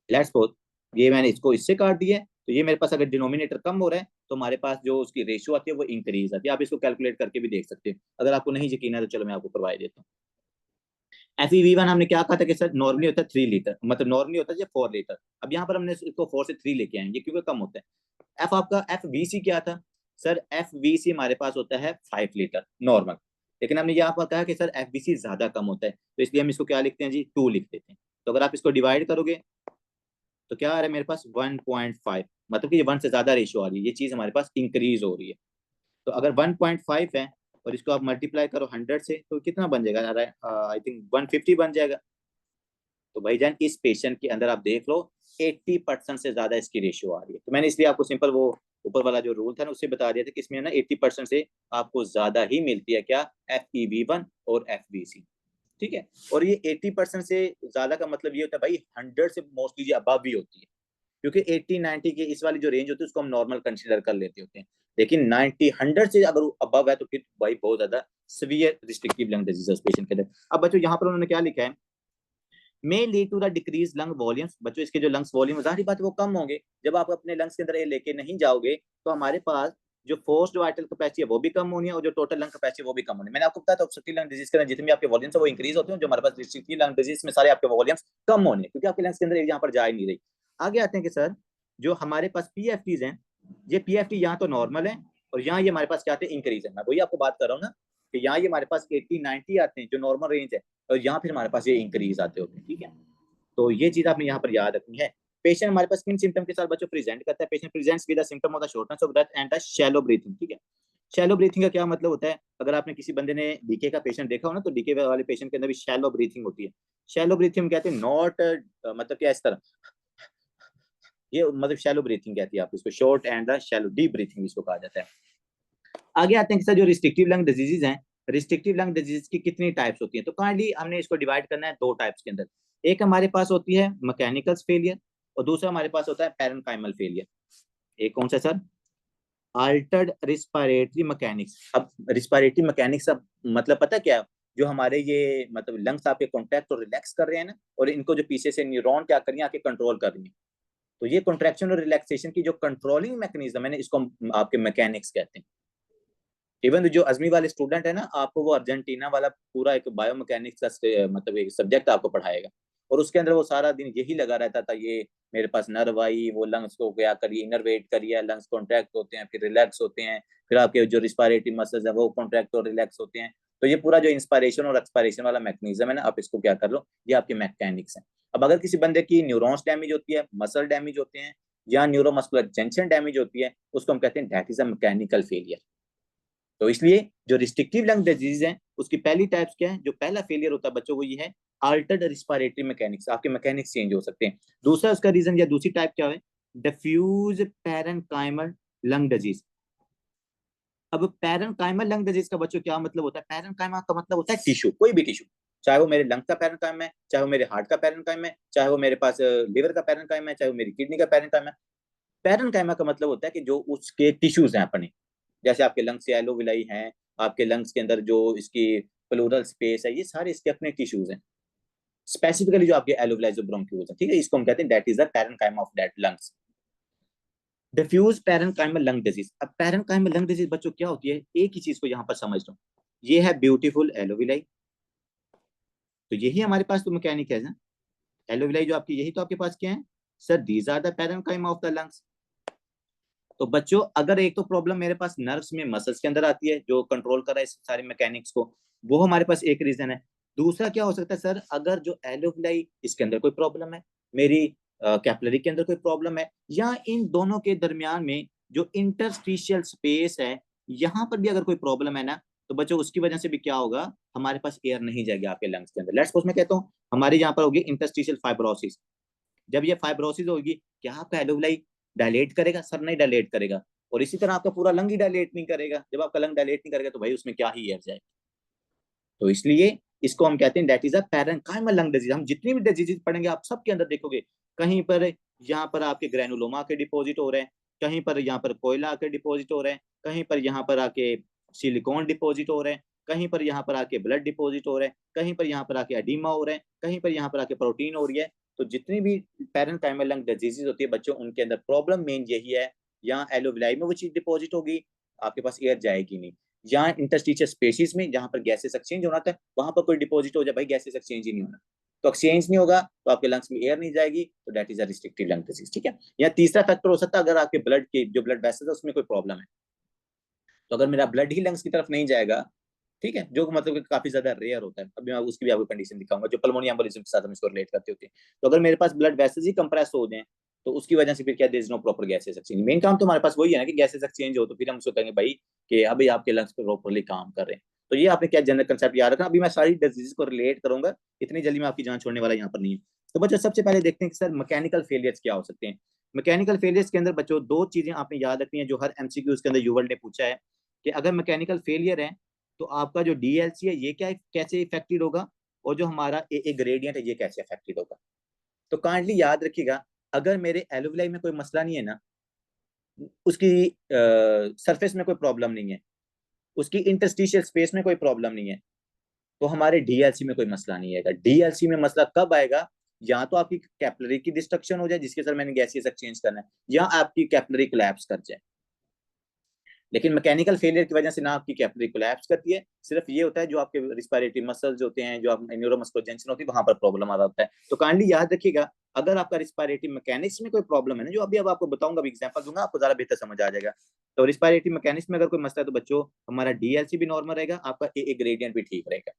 लेट्स सपोज ये मैंने इसको इससे काट दिया है, तो ये मेरे पास अगर डिनोमिनेटर कम हो रहा है तो हमारे पास जो उसकी रेशियो आती है वो इंक्रीज आती है। आप इसको कैलकुलेट करके भी देख सकते हैं, अगर आपको नहीं यकीन है तो चलो मैं आपको करवा देता हूँ। FEV1 हमने क्या कहा था कि सर नॉर्मली होता है 3 लीटर, मतलब नॉर्मली होता है 4 लीटर। अब यहाँ पर हमने इसको 4 से 3 लेके आएंगे क्योंकि कम होता है। आपका FVC क्या था सर, FVC हमारे पास होता है 5 लीटर नॉर्मल, लेकिन हमने यहाँ पर कहा कि सर FVC ज्यादा कम होता है, तो इसलिए हम इसको क्या लिखते हैं जी, 2 लिख देते हैं। तो अगर आप इसको डिवाइड करोगे तो क्या आ रहा है मेरे पास 1.5, मतलब कि ये 1 से ज्यादा रेशियो आ रही है, ये चीज हमारे पास इंक्रीज हो रही है। तो अगर 1.5 है और इसको आप मल्टीप्लाई करो 100 से तो कितना बन जाएगा, आई थिंक 150 बन जाएगा। तो भाईजान इस पेशेंट के अंदर आप देख लो 80% से ज्यादा इसकी रेशियो आ रही है। तो मैंने इसलिए आपको सिंपल वो ऊपर वाला जो रूल था ना उससे बता दिया था कि इसमें ना 80% से आपको ज्यादा ही मिलती है क्या, FEV1 और FVC। ठीक है, और ये 80% से ज्यादा का मतलब ये होता है भाई 100 से मोस्टली ये अबव भी होती है, क्योंकि 80-90 की इस वाली जो रेंज होती है उसको हम नॉर्मल कंसीडर कर लेते होते हैं, लेकिन 90-100 से अगर अबव है तो फिर भाई बहुत ज्यादा severe restrictive lung disease patient के अंदर। अब बच्चों यहाँ पर उन्होंने क्या लिखा है, may lead to the decrease lung volumes. बच्चों इसके जो लंग्स वॉल्यूम जाहिर बात है वो कम होंगे, जब आप अपने लंग्स के अंदर ये लेके नहीं जाओगे तो हमारे पास जो फोर्स्ड वाइटल कैपेसिटी है वो भी कम होनी है, और जो टोटल लंग कैपेसिटी वो भी कम होनी है। मैंने आपको बताया था ऑब्स्ट्रक्टिव लंग डिजीज के अंदर जितने भी आपके वॉल्यूम्स है वो इंक्रीज होते हैं, जो हमारे पास रिस्ट्रिक्टिव लंग डिजीज में सारे आपके वॉल्यूम्स कम होने, क्योंकि आपके लंग्स के अंदर यहाँ पर जा ही नहीं रही। आगे आते हैं कि सर जो हमारे पास PFTs हैं, ये PFT यहाँ तो नॉर्मल है और यहाँ ये हमारे पास क्या आते हैं, इंक्रीज है। मैं वही आपको बात कर रहा हूँ ना कि यहाँ ये हमारे पास 80-90 आते हैं जो नॉर्मल रेंज है, और यहाँ फिर हमारे पास ये इंक्रीज आते होते हैं। ठीक है, तो ये चीज आपने यहाँ पर याद रखनी है। पेशेंट हमारे पास किन सिम्टम के साथ बच्चों प्रेजेंट करता है, patient presents with the symptom of the shortness of breath and the shallow breathing. ठीक है, शैलो ब्रीथिंग का क्या मतलब होता है, अगर आपने किसी बंदे ने डीके का पेशेंट देखा हो ना तो डीके वाले पेशेंट के अंदर भी शैलो ब्रीथिंग होती है। शैलो ब्रीथिंग कहते हैं नॉट मतलब क्या इस तरह, ये मतलब शैलो ब्रीथिंग कहती है, आप इसको short and the shallow deep breathing इसको कहा जाता है। आगे आते हैं कि सर जो रिस्ट्रिक्टिव लंग डिजीजेज हैं, रिस्ट्रिक्टिव लंग डिजीज की कितनी टाइप्स होती हैं, तो काइंडली हमने इसको डिवाइड करना है 2 टाइप्स के अंदर। एक हमारे पास होती है मैकेनिकल फेलियर और दूसरा हमारे पास होता है पैरेन्काइमल फेलियर। एक कौन सा सर, अल्टर्ड रिस्पायरेटरी मैकेनिक्स। अब रिस्पायरेटरी मैकेनिक्स अब मतलब पता क्या है, जो हमारे ये मतलब लंग्स आपके कॉन्ट्रैक्ट और रिलैक्स कर रहे हैं ना, और इनको जो पीछे से न्यूरॉन क्या कर रही है आके कंट्रोल कर रही है, तो ये कॉन्ट्रैक्शन और रिलैक्सेशन की जो कंट्रोलिंग मैकेनिज्म है ना इसको आपके मैकेनिक्स कहते हैं। इवन जो अजमी वाले स्टूडेंट है ना, आपको वो अर्जेंटीना वाला पूरा एक बायोमैकेनिक्स का मतलब एक सब्जेक्ट आपको पढ़ाएगा, और उसके अंदर वो सारा दिन यही लगा रहता था, ये मेरे पास नर्व आई, वो लंग्स को क्या करिए, इनरवेट करिए, लंग्स कॉन्ट्रैक्ट होते हैं, फिर रिलैक्स होते हैं, फिर आपके जो रिस्पायरेटरी मसल्स है वो कॉन्ट्रैक्ट और रिलैक्स होते हैं। तो ये पूरा जो इंस्पायरेशन और एक्सपायरेशन वाला मैकेनिज्म है ना, आप इसको क्या कर लो, ये आपके मैकेनिक्स हैं। अब अगर किसी बंदे की न्यूरॉन्स डैमेज होती है, मसल डैमेज होते हैं, या न्यूरोमस्कुलर जंक्शन डैमेज होती है, उसको हम कहते हैं that is a mechanical failure. तो इसलिए जो रिस्ट्रिक्टिव लंग डिजीज है उसकी पहली टाइप्स क्या है, जो पहला फेलियर होता है बच्चों को, ये है अल्टर्ड रिस्पायरेटरी मैकेनिक्स, आपके मैकेनिक्स चेंज हो सकते हैं। दूसरा उसका रीजन या दूसरी टाइप क्या है, डिफ्यूज पैरेनकाइमल लंग डिजीज। अब पैरेनकाइमल लंग डिजीज का बच्चों क्या मतलब होता है, पैरेनकाइमा का मतलब होता है टिश्यू, कोई भी टिश्यू, चाहे वो मेरे लंग का पैरेनकाइम है, चाहे वो मेरे हार्ट का पैरेनकाइम है, चाहे वो मेरे पास लिवर का पैरेनकाइम है, चाहे वो मेरी किडनी का पैरेनकाइम है। पैरेनकाइमा का मतलब होता है कि जो उसके टिश्यूज हैं अपने, जैसे आपके लंग्स से एलोविलाई हैं, आपके लंग्स के अंदर जो इसकी प्लूरल स्पेस है, ये सारे इसके अपने टिश्यूज हैं। स्पेसिफिकली जो आपके एलोविलाई जो ब्रोंक्यूल्स है, ठीक है, इसको हम कहते हैं that is the parenchyma of that lungs. Diffuse parenchymal lung disease. अब पैरेनकाइमल लंग डिजीज बच्चों क्या होती है, एक ही चीज को यहाँ पर समझ लो, ये है ब्यूटीफुल एलोविलाई। तो यही हमारे पास तो मैकेनिक है ना, एलोविलाई जो आपकी, यही तो आपके पास क्या है sir, these are the parenchyma of the lungs. तो बच्चों अगर एक तो प्रॉब्लम मेरे पास नर्व्स में मसल्स के अंदर आती है जो कंट्रोल कर रहा है इस सारे मैकेनिक्स को, वो हमारे पास एक रीजन है। दूसरा क्या हो सकता है सर, अगर जो एलोविलाई इसके अंदर कोई प्रॉब्लम है, मेरी कैपिलरी के अंदर कोई प्रॉब्लम है, या इन दोनों के दरमियान में जो इंटरस्टिशियल स्पेस है यहाँ पर भी अगर कोई प्रॉब्लम है ना, तो बच्चों उसकी वजह से भी क्या होगा, हमारे पास एयर नहीं जाएगी आपके लंग्स के अंदर। लेट्स सपोज मैं कहता हूँ हमारे यहाँ पर होगी इंटरस्टिशियल फाइब्रोसिस। जब ये फाइब्रोसिस होगी, क्या आपका एलोविलाई डायलेट करेगा सर? नहीं डायलेट करेगा। और इसी तरह आपका पूरा लंग ही डायलेट नहीं करेगा। जब आपका लंग डायलेट नहीं करेगा तो भाई उसमें क्या ही एयर जाएगी। तो इसलिए इसको हम कहते हैं that is a parenchymal lung disease. हम जितनी भी डिजीज पढ़ेंगे आप सबके अंदर देखोगे, कहीं पर यहाँ पर आपके ग्रैनुलोमा के डिपॉजिट हो रहे हैं, कहीं पर यहाँ पर कोयला के डिपॉजिट हो रहे हैं, कहीं पर यहाँ पर आके सिलिकॉन डिपॉजिट हो रहे हैं, कहीं पर यहाँ पर आके ब्लड डिपॉजिट हो रहे हैं, कहीं पर यहाँ पर आके एडिमा हो रहे हैं, कहीं पर यहाँ पर आके प्रोटीन हो रही है। तो जितनी भी पैरेनकाइमल लंग डिजीजेज होती है बच्चों, उनके अंदर प्रॉब्लम मेन यही है, यहाँ एलोविलाई में वो चीज डिपॉजिट होगी, आपके पास एयर जाएगी नहीं। जहाँ इंटरस्टिशियल स्पेसिस में जहाँ पर गैसेस एक्सचेंज होना था, वहां पर कोई डिपॉजिट हो जाए, भाई गैसेस एक्सचेंज ही नहीं होना, तो एक्सचेंज नहीं होगा तो आपके लंग्स में एयर नहीं जाएगी, तो that is a restrictive lung disease. ठीक है। या तीसरा फैक्टर हो सकता है, अगर आपके ब्लड के जो ब्लड वेसल्स है उसमें कोई प्रॉब्लम है, तो अगर मेरा ब्लड ही लंग्स की तरफ नहीं जाएगा, ठीक है, जो मतलब कि काफी ज्यादा रेयर होता है, अभी मैं उसकी भी आपको कंडीशन दिखाऊंगा जो पल्मोनी एम्बोलिज्म के साथ हम इसको रिलेट करते होते हैं। तो अगर मेरे पास ब्लड वेसल्स ही कंप्रेस हो जाए, तो उसकी वजह से फिर क्या, there is no proper gases exchange. Main काम तो हमारे पास वही है ना कि गैसेस एक्सचेंज हो, तो फिर हम उसको कहेंगे भाई कि अभी आपके लंग्स प्रॉपरली काम कर रहे हैं। तो ये आपने क्या जनरल कंसेप्ट याद रखना। अभी मैं सारी डिजीज को रिलेट करूंगा, इतनी जल्दी मैं आपकी जान छोड़ने वाला यहाँ पर नहीं है। तो बच्चों सबसे पहले देखते हैं कि सर मैकेनिकल फेलियर्स क्या हो सकते हैं। मैकेनिकल फेलियर्स के अंदर बच्चों दो चीजें आपने याद रखनी है जो हर एमसीक्यूज के अंदर यूवल ने पूछा है, कि अगर मैकेनिकल फेलियर है तो आपका जो डीएलसी है ये क्या कैसे इफेक्टेड होगा, और जो हमारा ए ग्रेडियंट है ये कैसे इफेक्टेड होगा। तो काइंडली याद रखिएगा, अगर मेरे एलोविलाई में कोई मसला नहीं है ना, उसकी सरफेस में कोई प्रॉब्लम नहीं है, उसकी इंटरस्टिशियल स्पेस में कोई प्रॉब्लम नहीं है, तो हमारे डीएलसी में कोई मसला नहीं आएगा। डीएलसी में मसला कब आएगा, या तो आपकी कैपिलरी की डिस्ट्रक्शन हो जाए जिसके सर मैंने गैसियस एक्सचेंज करना है, या आपकी कैपिलरी कोलैप्स कर जाए। लेकिन मैकेनिकल फेलियर की वजह से ना आपकी कैपिलरी कोलैप्स करती है, सिर्फ ये होता है जो आपके रिस्पायरेटरी मसल्स होते हैं, जो आप न्यूरोमस्कुलर जंक्शन होती है, वहां पर प्रॉब्लम आ जाता है। तो काइंडली याद रखिएगा, अगर आपका रिस्पायरेटरी मैकेनिक्स में कोई प्रॉब्लम है ना, जो अभी अब आपको बताऊंगा, अभी एग्जांपल दूंगा, आपको ज्यादा बेहतर समझ आ जाएगा। तो रिस्पायरेटरी मैकेनिक्स में अगर कोई मसला है तो बच्चों हमारा डीएलसी भी नॉर्मल रहेगा, आपका ए ग्रेडियंट भी ठीक रहेगा।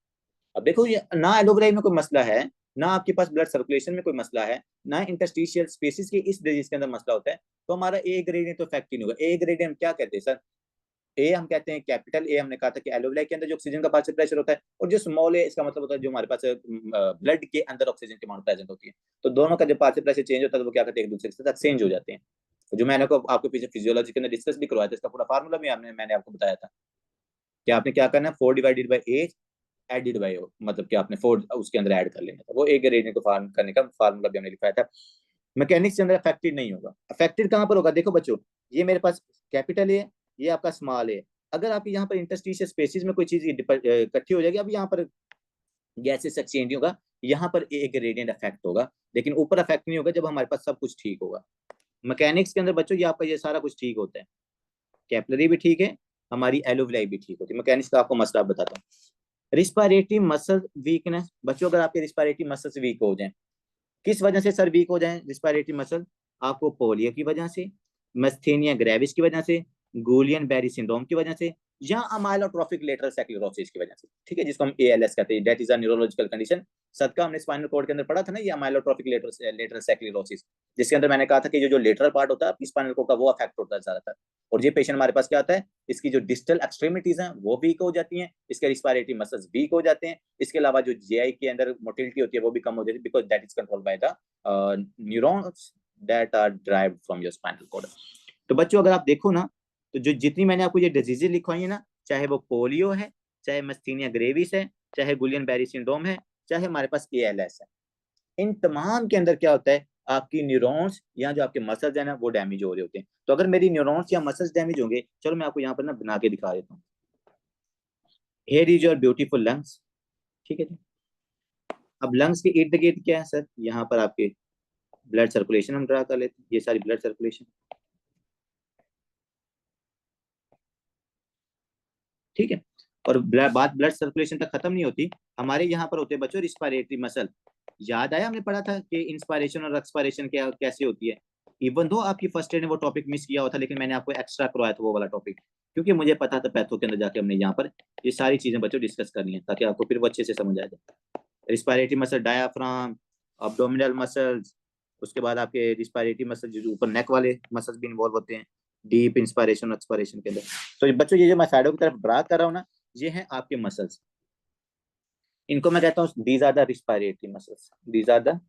अब देखो, ये ना एलोविलाई में कोई मसला है, ना आपके पास ब्लड सर्कुलेशन में कोई मसला है, ना इंटरस्टिशियल स्पेसिस के इस डिजीज के अंदर मसला होता है, तो हमारा ए ग्रेडियंट तो इफेक्ट ही नहीं होगा। ए ग्रेडियंट क्या कहते हैं सर, ए हम कहते हैं कैपिटल ए, हमने कहा था कि एलोविलाई के अंदर जो ऑक्सीजन का पार्शियल प्रेशर होता है, और जो स्मॉल ए इसका मतलब होता है जो हमारे पास ब्लड के अंदर ऑक्सीजन की अमाउंट प्रेजेंट होती है। तो दोनों का जब पार्शियल प्रेशर चेंज होता है तो वो क्या करते हैं, एक दूसरे के साथ एक्सचेंज हो जाते हैं। जो मैंने आपको पीछे फिजियोलॉजी के अंदर डिस्कस भी करवाया था, इसका पूरा फार्मूला भी मैंने आपको बताया था कि आपने क्या करना है, 4 डिवाइडेड बाई 8 एडेड बाई, मतलब कि आपने 4 उसके अंदर ऐड कर लेना था। वो एक रेडियन को फार्म करने का फार्मूला भी हमने लिखाया था। मैकेनिक्स के अंदर अफेक्टेड नहीं होगा। अफेक्टेड कहां पर होगा, देखो बच्चों, ये मेरे पास कैपिटल ए, ये आपका स्मॉल ए। अगर आप यहाँ पर इंटरस्टिशियल स्पेसिस में कोई चीज इकट्ठी हो जाएगी, अब यहाँ पर गैसेस एक्सचेंज नहीं होगा, यहाँ पर ए ग्रेडियंट अफेक्ट होगा, लेकिन ऊपर अफेक्ट नहीं होगा जब हमारे पास सब कुछ ठीक होगा। मैकेनिक्स के अंदर बच्चों ये आपका ये सारा कुछ ठीक होता है, कैपिलरी भी ठीक है, हमारी एलोविलाई भी ठीक होती है। मैकेनिक्स का आपको मसला बताता हूँ। रिस्पायरेटरी मसल वीकनेस, बच्चों अगर आपके रिस्पायरेटरी मसल्स वीक हो जाए, किस वजह से सर वीक हो जाए रिस्पायरेटरी मसल? आपको पोलियो की वजह से, मस्थेनिया ग्रेविस की वजह से, गुलियन बेरी सिंड्रोम की वजह से, या अमाइलोट्रोफिक लेटरल स्क्लेरोसिस की वजह से, ठीक है, जिसको हम ALS कहते हैं, that is a neurological condition. सबका हमने स्पाइनल कॉर्ड के अंदर पढ़ा था ना, ये अमाइलोट्रोफिक लेटरल स्क्लेरोसिस, जिसके अंदर मैंने कहा था कि जो लेटरल पार्ट होता है आपकी स्पाइनल कॉर्ड का, वो अफेक्ट होता है ज्यादातर। और ये पेशेंट हमारे पास क्या आता है, इसकी जो डिस्टल एक्सट्रीमिटीज हैं वो वीक हो जाती हैं, इसके रिस्पायरेटरी मसल्स वीक हो जाते हैं, इसके अलावा जो GI के अंदर मोटिलिटी होती है वो भी कम हो जाती है, because that is controlled by the neurons that are derived from your spinal cord. तो बच्चों अगर आप देखो ना, तो जो जितनी मैंने आपको ये डिजीजेज लिखवाई है ना, चाहे वो पोलियो है, चाहे मस्थीनिया ग्रेविस है, चाहे गुलियन बेरी सिंड्रोम है, चाहे हमारे पास ALS है, इन तमाम के अंदर क्या होता है, आपकी न्यूरॉन्स या जो आपके मसल्स है ना वो डैमेज हो रहे होते हैं। तो अगर मेरी न्यूरॉन्स या मसल्स डैमेज होंगे, चलो मैं आपको यहाँ पर ना बना के दिखा देता हूँ। Here is your beautiful lungs, ठीक है जी। अब लंग्स के इर्द गिर्द क्या है सर, यहाँ पर आपके ब्लड सर्कुलेशन हम ड्रा कर लेते हैं, ये सारी ब्लड सर्कुलेशन, ठीक है। और बात ब्लड सर्कुलेशन तक खत्म नहीं होती, हमारे यहाँ पर होते हैं बच्चों रिस्पायरेटरी मसल। याद आया, हमने पढ़ा था कि इंस्पायरेशन और एक्सपायरेशन क्या कैसे होती है। इवन दो आपकी फर्स्ट ईयर ने वो टॉपिक मिस किया हुआ था, लेकिन मैंने आपको एक्स्ट्रा करवाया था वो वाला टॉपिक, क्योंकि मुझे पता था पैथो के अंदर जाके हमने यहाँ पर ये सारी चीजें बच्चों डिस्कस करनी है, ताकि आपको फिर वो अच्छे से समझ आ जाए। Respiratory muscle, diaphragm, abdominal muscles, उसके बाद आपके रिस्पायरेटरी मसल जो ऊपर नेक वाले मसल्स भी इन्वॉल्व होते हैं डीप इंस्पायरेशन और एक्सपायरेशन के अंदर। तो बच्चों ये जो मैं साइडों की तरफ ड्रा कर रहा हूँ ना, ये हैं आपके मसल्स, इनको मैं कहता हूँ these are the respiratory muscles, these are the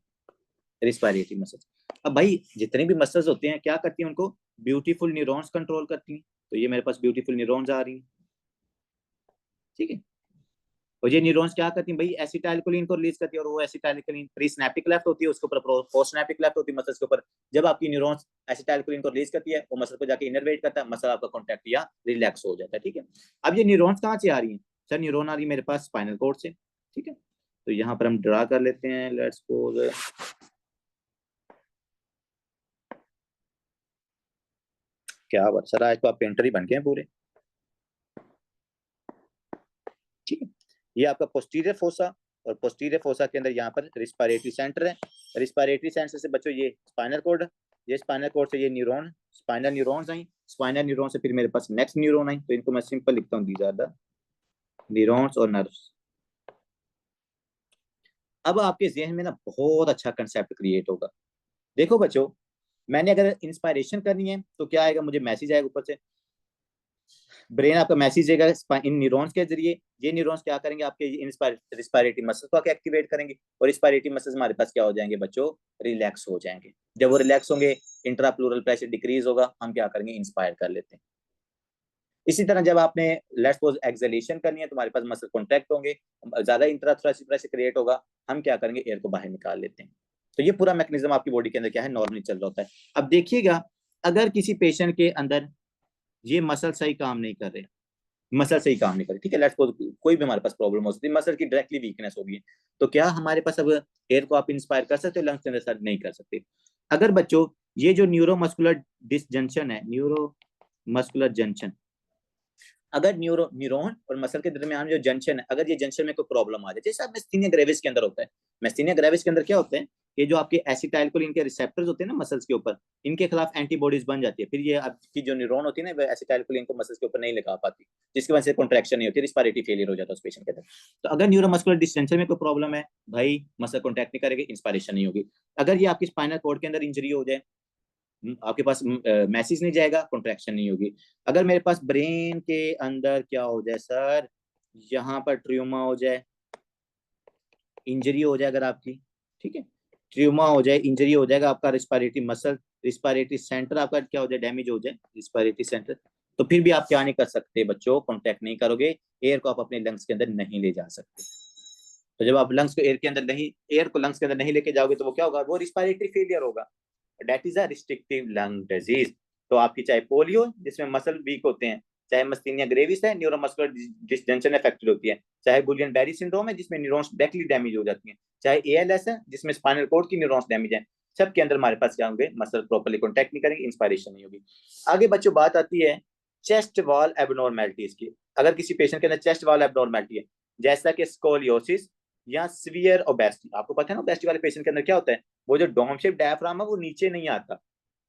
respiratory muscles. अब भाई जितने भी मसल्स होते हैं क्या करती हैं, उनको ब्यूटीफुल न्यूरॉन्स कंट्रोल करती हैं। तो ये मेरे पास ब्यूटीफुल न्यूरॉन्स आ रही हैं, ठीक है। और ये न्यूरॉन्स क्या करती हैं भाई, एसिटाइलकोलिन को रिलीज करती है, और वो एसिटाइलकोलिन प्री सिनेप्टिक लेफ्ट होती है, उसके ऊपर पोस्ट सिनेप्टिक लेफ्ट होती है मसल्स के ऊपर। जब आपकी न्यूरॉन्स एसिटाइलकोलिन को रिलीज करती है, वो मसल को जाके इनर्वेट करता है, मसल आपका कॉन्ट्रैक्ट या रिलैक्स हो जाता है, ठीक है। अब ये न्यूरॉन्स कहाँ से आ रही हैं सर? न्यूरॉन आ रही है मेरे पास स्पाइनल कॉर्ड से, ठीक है। तो यहाँ पर हम ड्रा कर लेते हैं, लेट्स सपोज क्या बात सर, आज तो आप पेंटर ही बन गए हैं पूरे, ठीक है। ये आपका पोस्टीरियर फोसा, और पोस्टीरियर फोसा के अंदर यहाँ पर रिस्पायरेटरी सेंटर है। रिस्पायरेटरी सेंटर से बच्चों ये स्पाइनल कॉर्ड, ये स्पाइनल कॉर्ड से ये न्यूरॉन, स्पाइनल न्यूरॉन्स आई, स्पाइनल न्यूरॉन से फिर मेरे पास नेक्स्ट न्यूरॉन आई। तो इनको मैं सिंपल लिखता हूँ, दीज आर द न्यूरॉन्स और नर्व्स। अब आपके जहन में ना बहुत अच्छा कंसेप्ट क्रिएट होगा। देखो बच्चों, मैंने अगर इंस्पायरेशन करनी है तो क्या आएगा, मुझे मैसेज आएगा ऊपर से, ब्रेन आपका मैसेज देगा इन न्यूरॉन्स के जरिए। ये न्यूरॉन्स क्या करेंगे, आपके रिस्पायरेटरी मसल्स को एक्टिवेट करेंगे, और रिस्पायरेटरी मसल्स हमारे पास क्या हो जाएंगे बच्चों, रिलैक्स हो जाएंगे। जब वो रिलैक्स होंगे, इंट्राप्लूरल प्रेशर डिक्रीज होगा, हम क्या करेंगे, इंस्पायर कर लेते हैं। इसी तरह जब आपने लेट्स सपोज एक्सहेलेशन करनी है, तुम्हारे पास मसल कॉन्ट्रैक्ट होंगे, ज्यादा इंट्राथोरेसिक प्रेशर क्रिएट होगा, हम क्या करेंगे, एयर को बाहर निकाल लेते हैं। तो ये पूरा मैकेनिज्म आपकी बॉडी के अंदर क्या है, नॉर्मली चल रहा होता है। अब देखिएगा, अगर किसी पेशेंट के अंदर ये मसल सही काम नहीं कर रहे, मसल सही काम नहीं कर रही, ठीक है, लेट्स सपोज कोई भी हमारे पास प्रॉब्लम हो सकती है, मसल की डायरेक्टली वीकनेस होगी, तो क्या हमारे पास अब एयर को आप इंस्पायर कर सकते हो लंग्स के अंदर? सर नहीं कर सकते। अगर बच्चों ये जो न्यूरोमस्कुलर डिसजंक्शन है, न्यूरोमस्कुलर जंक्शन, अगर न्यूरॉन और मसल के दरमियान जो जंक्शन है, अगर ये जंक्शन में कोई प्रॉब्लम आ जाए, जैसे मेस्थीनिया ग्रेविस के अंदर होता है, मेस्थीनिया ग्रेविस के अंदर क्या होता है, ये जो आपके एसिटाइलकोलिन के रिसेप्टर्स होते हैं ना मसल्स के ऊपर, इनके खिलाफ एंटीबॉडीज बन जाती है, फिर ये आपकी जो न्यूरॉन होती है ना, वो एसिटाइलकोलिन को मसल्स के ऊपर नहीं लगा पाती, जिसकी वजह से कॉन्ट्रैक्शन नहीं होती, रिस्पायरेटरी फेलियर हो जाता है उस पेशेंट के अंदर। तो अगर न्यूरोमस्कुलर डिस्टेंशन में कोई प्रॉब्लम है भाई, मसल कॉन्ट्रैक्ट नहीं करेगी, इंस्पायरेशन नहीं होगी। अगर ये आपकी स्पाइनल कॉर्ड के अंदर इंजरी हो जाए, आपके पास मैसेज नहीं जाएगा, कॉन्ट्रैक्शन नहीं होगी। अगर मेरे पास ब्रेन के अंदर क्या हो जाए सर, यहाँ पर ट्रियोमा हो जाए, इंजरी हो जाए अगर आपकी, ठीक है, ट्रियोमा हो जाए, इंजरी हो जाएगा, आपका रिस्पायरेटरी मसल, रिस्पायरेटरी सेंटर आपका क्या हो जाए, डैमेज हो जाए रिस्पायरेटरी सेंटर, तो फिर भी आप क्या नहीं कर सकते बच्चों, कॉन्टैक्ट नहीं करोगे, एयर को आप अपने लंग्स के अंदर नहीं ले जा सकते। तो जब आप लंग्स को एयर के अंदर नहीं, एयर को लंग्स के अंदर नहीं लेके जाओगे, तो वो क्या होगा, वो रिस्पायरेटरी फेलियर होगा, that is a restrictive lung disease. तो आपकी चाहे पोलियो जिसमें मसल वीक होते हैं, चाहे मस्थीनिया ग्रेविस है, न्यूरोमस्कुलर डिसजंक्शन अफेक्टेड होती है, चाहे गुलियन बेरी सिंड्रोम है जिसमें न्यूरॉन्स डायरेक्टली डैमेज हो जाती हैं, चाहे ALS है जिसमें स्पाइनल कॉर्ड की न्यूरॉन्स डैमेज है, सब के अंदर हमारे पास क्या होंगे, मसल प्रॉपर्ली कॉन्टैक्ट नहीं करेंगे, इंस्पायरेशन नहीं होगी। आगे बच्चों बात आती है चेस्ट वॉल एबनॉर्मेलिटीज की। अगर किसी पेशेंट के अंदर चेस्ट वॉल एबनॉर्मेलिटी है, जैसा कि स्कोलियोसिस या सीवियर ओबेसिटी, आपको पता है ना ओबेसिटी वाले पेशेंट के अंदर क्या होता है, वो जो डोम शेप डायफ्राम है वो नीचे नहीं आता।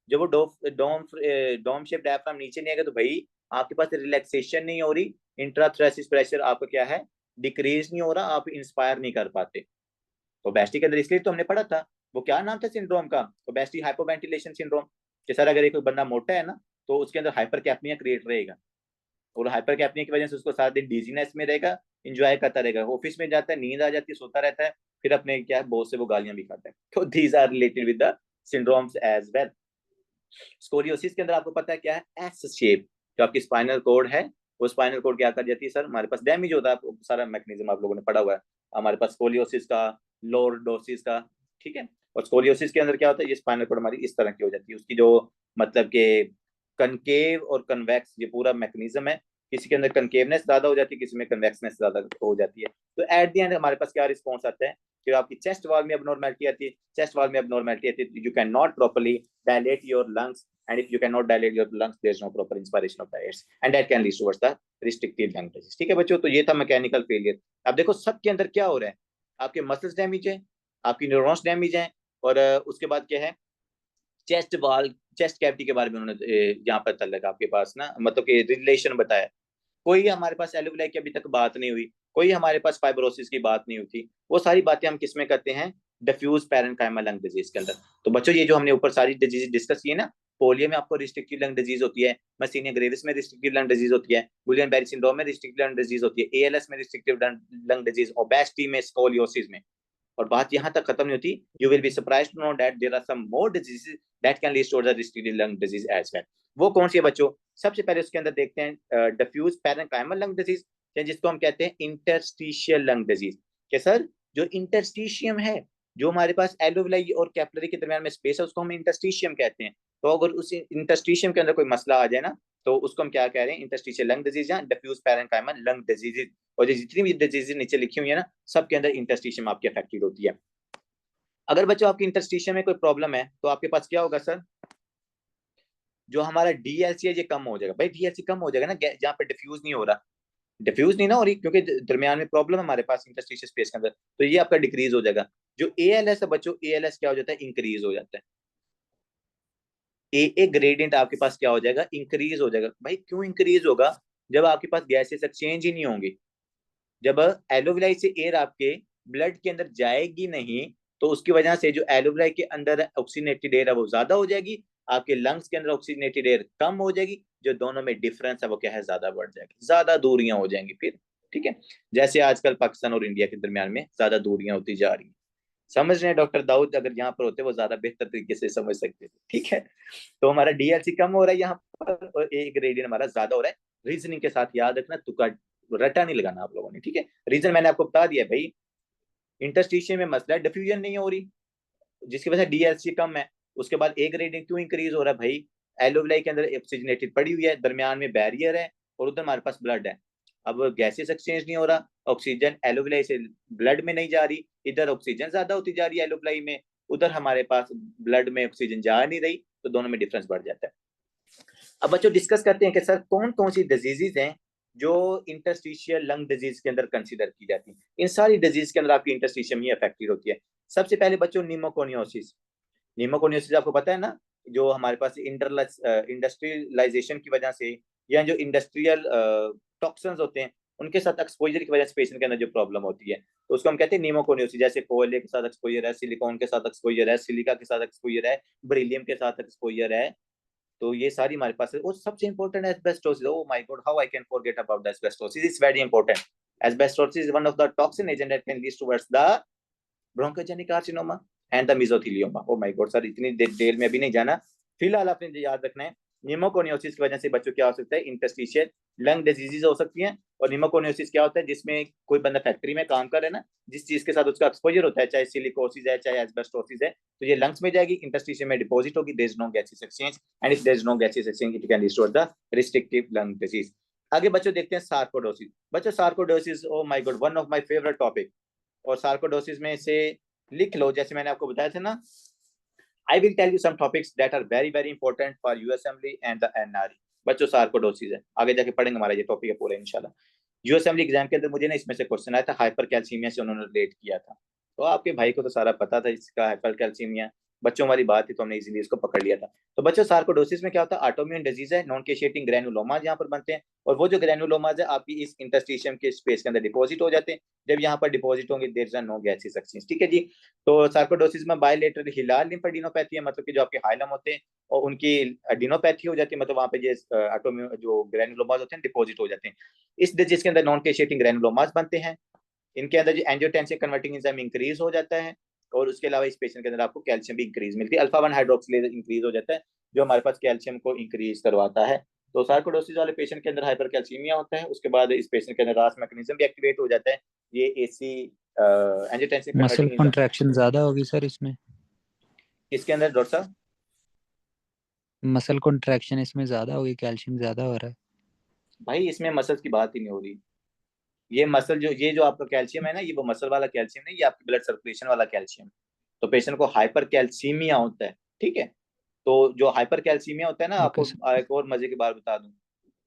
जब वो डोम शेप डायफ्राम नीचे नहीं आएगा तो भाई आपके पास रिलैक्सेशन नहीं हो रही, इंट्राथोरैसिक प्रेशर आपका क्या है, डिक्रीज नहीं हो रहा, आप इंस्पायर नहीं कर पाते। तो बेस्टी के अंदर इसलिए तो हमने पढ़ा था, वो क्या नाम था सिंड्रोम का, तो बेस्टी हाइपोवेंटिलेशन सिंड्रोम। कि सर अगर एक बंदा मोटा है ना तो उसके अंदर हाइपर कैप्निया क्रिएट रहेगा, और हाइपर कैप्निया की वजह से उसको सारा दिन डिजीनेस में रहेगा, इंजॉय करता रहेगा, ऑफिस में जाता है, नींद आ जाती है, सोता रहता है, फिर अपने क्या है बॉस से वो गालियां भी खाता है। तो these are related with the syndromes as well. Scoliosis के अंदर आपको पता है क्या है, एस शेप जो आपकी स्पाइनल कोड है, वो स्पाइनल कोड क्या कर जाती है सर, हमारे पास डैमेज होता है, सारा मैकेनिज्म आप लोगों ने पढ़ा हुआ है हमारे पास स्कोलियोसिस का, लॉर्डोसिस का, ठीक है। और स्कोलियोसिस के अंदर क्या होता है, ये स्पाइनल कोड हमारी इस तरह की हो जाती है, उसकी जो मतलब के कनकेव और कन्वेक्स ये पूरा मैकेनिज्म है, किसी के अंदर कनकेवनेस ज्यादा हो जाती है, किसी में कन्वेक्सनेस ज्यादा हो जाती है। तो एट द एंड हमारे पास क्या रिस्पॉन्स आता है कि आपकी चेस्ट वॉल में abnormality आती है, चेस्ट वॉल में abnormality आती है, you can not properly dilate your lungs, and if you cannot dilate your lungs, there is no proper inspiration of the air, and that can lead towards the restrictive lung disease। ठीक है बच्चों, तो ये था mechanical failure. अब देखो सबके अंदर क्या हो रहा है, आपके मसल्स डैमेज है, आपकी न्यूरॉन्स डैमेज है, और उसके बाद क्या है, चेस्ट वॉल, चेस्ट कैविटी के बारे में उन्होंने यहाँ पर तक लगा आपके पास ना, मतलब कि रिलेशन बताया। कोई हमारे पास एलोवेलाई की अभी तक बात नहीं हुई, कोई हमारे पास फाइब्रोसिस की बात नहीं हुई थी, वो सारी बातें हम किस में करते हैं, डिफ्यूज पैरेन्काइमल लंग डिजीज के अंदर। तो बच्चों ये जो हमने ऊपर सारी डिजीज डिस्कस की है ना, पोलियो में आपको रिस्ट्रिक्टिव लंग डिजीज होती है, मसीनिया ग्रेविस में रिस्ट्रिक्टिव लंग डिजीज होती है, गुलियन बेरी सिंड्रोम में रिस्ट्रिक्टिव लंग डिजीज होती है, एएलएस में रिस्ट्रिक्टिव लंग डिजीज, ओबेसिटी में, स्कोलियोसिस में। और बात यहाँ तक खत्म नहीं होती, you will be surprised to know that there are some more diseases that can lead to the restrictive lung disease as well. वो कौन सी है बच्चों, सबसे पहले उसके अंदर देखते हैं डिफ्यूज पैरेन्काइमल लंग डिजीज, जिसको हम कहते हैं इंटरस्टिशियल लंग डिजीज। कि सर जो इंटरस्टिशियम है, जो हमारे पास एलोवेलाई और कैपिलरी के दरमियान में स्पेस है, उसको हम इंटरस्टिशियम कहते हैं। तो अगर उस इंटरस्टिशियम के अंदर कोई मसला आ जाए ना, तो उसको हम क्या कह रहे हैं, इंटरस्टिशियल लंग डिजीज या डिफ्यूज पैरेन्काइमल लंग डिजीज। और जितनी भी डिजीज नीचे लिखी हुई है ना, सबके अंदर इंटरस्टिशियम आपकी अफेक्टेड होती है। अगर बच्चों आपकी इंटरस्टिशियम में कोई प्रॉब्लम है तो आपके पास क्या होगा सर, जो हमारा डीएलसी है ये कम हो जाएगा। भाई डीएलसी कम हो जाएगा ना जहाँ पे डिफ्यूज नहीं हो रहा, डिफ्यूज नहीं ना हो रही, क्योंकि दरमियान में प्रॉब्लम है हमारे पास इंटरस्टिशियल स्पेस के अंदर, तो ये आपका डिक्रीज हो जाएगा। जो एएलएस है बच्चों, एएलएस क्या हो जाता है, इंक्रीज हो जाता है। ए ग्रेडियंट आपके पास क्या हो जाएगा, इंक्रीज हो जाएगा। भाई क्यों इंक्रीज होगा, जब आपके पास गैसेस एक्सचेंज ही नहीं होंगी, जब एलोवेलाई से एयर आपके ब्लड के अंदर जाएगी नहीं, तो उसकी वजह से जो एलोवेलाई के अंदर ऑक्सीजनेटेड एयर है वो ज्यादा हो जाएगी, आपके लंग्स के अंदर ऑक्सीजनेटेड एयर कम हो जाएगी, जो दोनों में डिफरेंस है वो क्या है, ज्यादा बढ़ जाएगी, ज्यादा दूरियां हो जाएंगी फिर। ठीक है, जैसे आजकल पाकिस्तान और इंडिया के दरमियान में ज्यादा दूरियां होती जा रही हैं। समझ रहे हैं डॉक्टर दाऊद, अगर यहाँ पर होते वो ज्यादा बेहतर तरीके से समझ सकते थे। ठीक है, तो हमारा डीएलसी कम हो रहा है यहाँ पर, और ए ग्रेडियंट हमारा ज्यादा हो रहा है। रीजनिंग के साथ याद रखना, तुक्का रटा नहीं लगाना आप लोगों ने। ठीक है, रीजन मैंने आपको बता दिया भाई, इंटरस्टिशियम में मसला है, डिफ्यूजन नहीं हो रही, जिसकी वजह से डीएलसी कम है। उसके बाद ए ग्रेडियंट क्यों इंक्रीज हो रहा है भाई, एलोवेलाई के अंदर ऑक्सीजनेटेड पड़ी हुई है, दरमियान में बैरियर है, और उधर हमारे पास ब्लड है। अब गैसेस एक्सचेंज नहीं हो रहा, ऑक्सीजन एलोवेलाई से ब्लड में नहीं जा रही, इधर ऑक्सीजन ज्यादा होती जा रही है एलोवेलाई में, उधर हमारे पास ब्लड में ऑक्सीजन जा नहीं रही, तो दोनों में डिफरेंस बढ़ जाता है। अब बच्चों डिस्कस करते हैं कि सर कौन कौन सी डिजीजेज हैं जो इंटरस्टिशियल लंग डिजीज के अंदर कंसीडर की जाती है। इन सारी डिजीज के अंदर आपकी इंटरस्टिशियम ही अफेक्टेड होती है। सबसे पहले बच्चों निमोकोनियोसिस। निमोकोनियोसिस आपको पता है ना, जो हमारे पास इंडस्ट्रियलाइजेशन की वजह से, या जो इंडस्ट्रियल टॉक्सिन्स होते हैं उनके साथ एक्सपोजर की वजह से पेशेंट के अंदर जो प्रॉब्लम होती है, तो उसको हम कहते हैं निमोकोनियोसिस। जैसे कोयले के साथ एक्सपोजर है, सिलिकॉन के साथ एक्सपोजर है, सिलिका के साथ एक्सपोजर है, बेरिलियम के साथ एक्सपोजर है, तो ये सारी हमारे पास है। और सबसे इंपॉर्टेंट है asbestosis. Oh my god, how I can forget about the asbestosis, it's very important. Asbestosis is one of the toxin agent that can lead towards the bronchogenic carcinoma and the mesothelioma. Oh my god sir, इतनी detail में अभी नहीं जाना, फिलहाल आपने याद रखना है निमोकोनियोसिस की वजह से बच्चों क्या हो सकता है, इंटरस्टिशियल लंग डिजीजेज हो सकती हैं। और निमोकोनियोसिस क्या होता है, जिसमें कोई बंदा फैक्ट्री में काम कर रहा है ना, जिस चीज के साथ उसका एक्सपोजर होता है, चाहे सिलिकोसिस है चाहे एस्बेस्टोसिस है, तो ये लंग्स में जाएगी, इंटरस्टिशियल में डिपॉजिट होगी, there is no gases exchange, and if there is no gases exchange it can lead to the restrictive lung disease. आगे बच्चों देखते हैं सार्कोडोसिस। बच्चों sarcoidosis, oh my god, one of my favourite topic. और sarcoidosis में से लिख लो, जैसे मैंने आपको बताया था ना, I will tell you some topics that are very very important for USMLE and the NRE। बच्चों सार्कोडोसिस है, आगे जाके पढ़ेंगे, हमारा ये टॉपिक है पूरा इंशाल्लाह। यूएसएमएलई एग्जाम के अंदर मुझे ना इसमें से क्वेश्चन आया था, हाइपर कैल्सीमिया से उन्होंने रिलेट किया था। तो आपके भाई को तो सारा पता था इसका हाइपरकैल्सीमिया, बच्चों वाली बात थी तो हमने इजीली इसको पकड़ लिया था। तो बच्चों सार्कोडोसिस में क्या होता है, ऑटोइम्यून डिजीज है, नॉन केशिएटिंग ग्रैनुलोमाज यहाँ पर बनते हैं, और वो जो ग्रैनुलोमाज है आपकी इस इंटरस्टिशियम के स्पेस के अंदर डिपॉजिट हो जाते हैं। जब यहाँ पर डिपॉजिट होंगे there is no gases exchange, ठीक है जी। तो सार्कोडोसिस में बायलेटरल हिलार लिम्फेडिनोपैथी है, मतलब कि जो आपके हाइलम होते हैं और उनकी एडिनोपैथी हो जाती है, मतलब वहाँ पे जो ऑटोइम्यून जो ग्रैनुलोमाज होते हैं डिपॉजिट हो जाते हैं। इस डिजीज के अंदर नॉन केशिएटिंग ग्रैनुलोमाज बनते हैं। इनके अंदर जो एंजियोटेंसिन कन्वर्टिंग एंजाइम इंक्रीज हो जाता है, और उसके अलावा इस पेशेंट के अंदर आपको कैल्शियम भी इंक्रीज मिलती है, अल्फा 1 हाइड्रोक्सिलेज इंक्रीज हो जाता है जो हमारे पास कैल्शियम को इंक्रीज करवाता है। तो सार्कोडोसिस वाले पेशेंट के अंदर हाइपरकैल्सीमिया होता है, उसके बाद इस पेशेंट के अंदर रास मैकेनिज्म भी एक्टिवेट हो जाता है, ये AC angiotensin muscle converting enzyme. Contraction ज्यादा होगी सर इसमें? इसके अंदर डॉक्टर साहब मसल कॉन्ट्रैक्शन इसमें ज्यादा होगी, कैल्शियम ज्यादा हो रहा है। भाई इसमें मसल की बात ही नहीं हो रही, ये मसल जो ये जो आपका कैल्शियम है ना, ये वो मसल वाला कैल्शियम नहीं, ये आपकी ब्लड सर्कुलेशन वाला कैल्शियम। तो पेशेंट को हाइपर कैल्सीमिया होता है, ठीक है। तो जो हाइपर कैल्सीमिया होता है ना, ओके आपको सर। एक और मजे की बात बता दूं,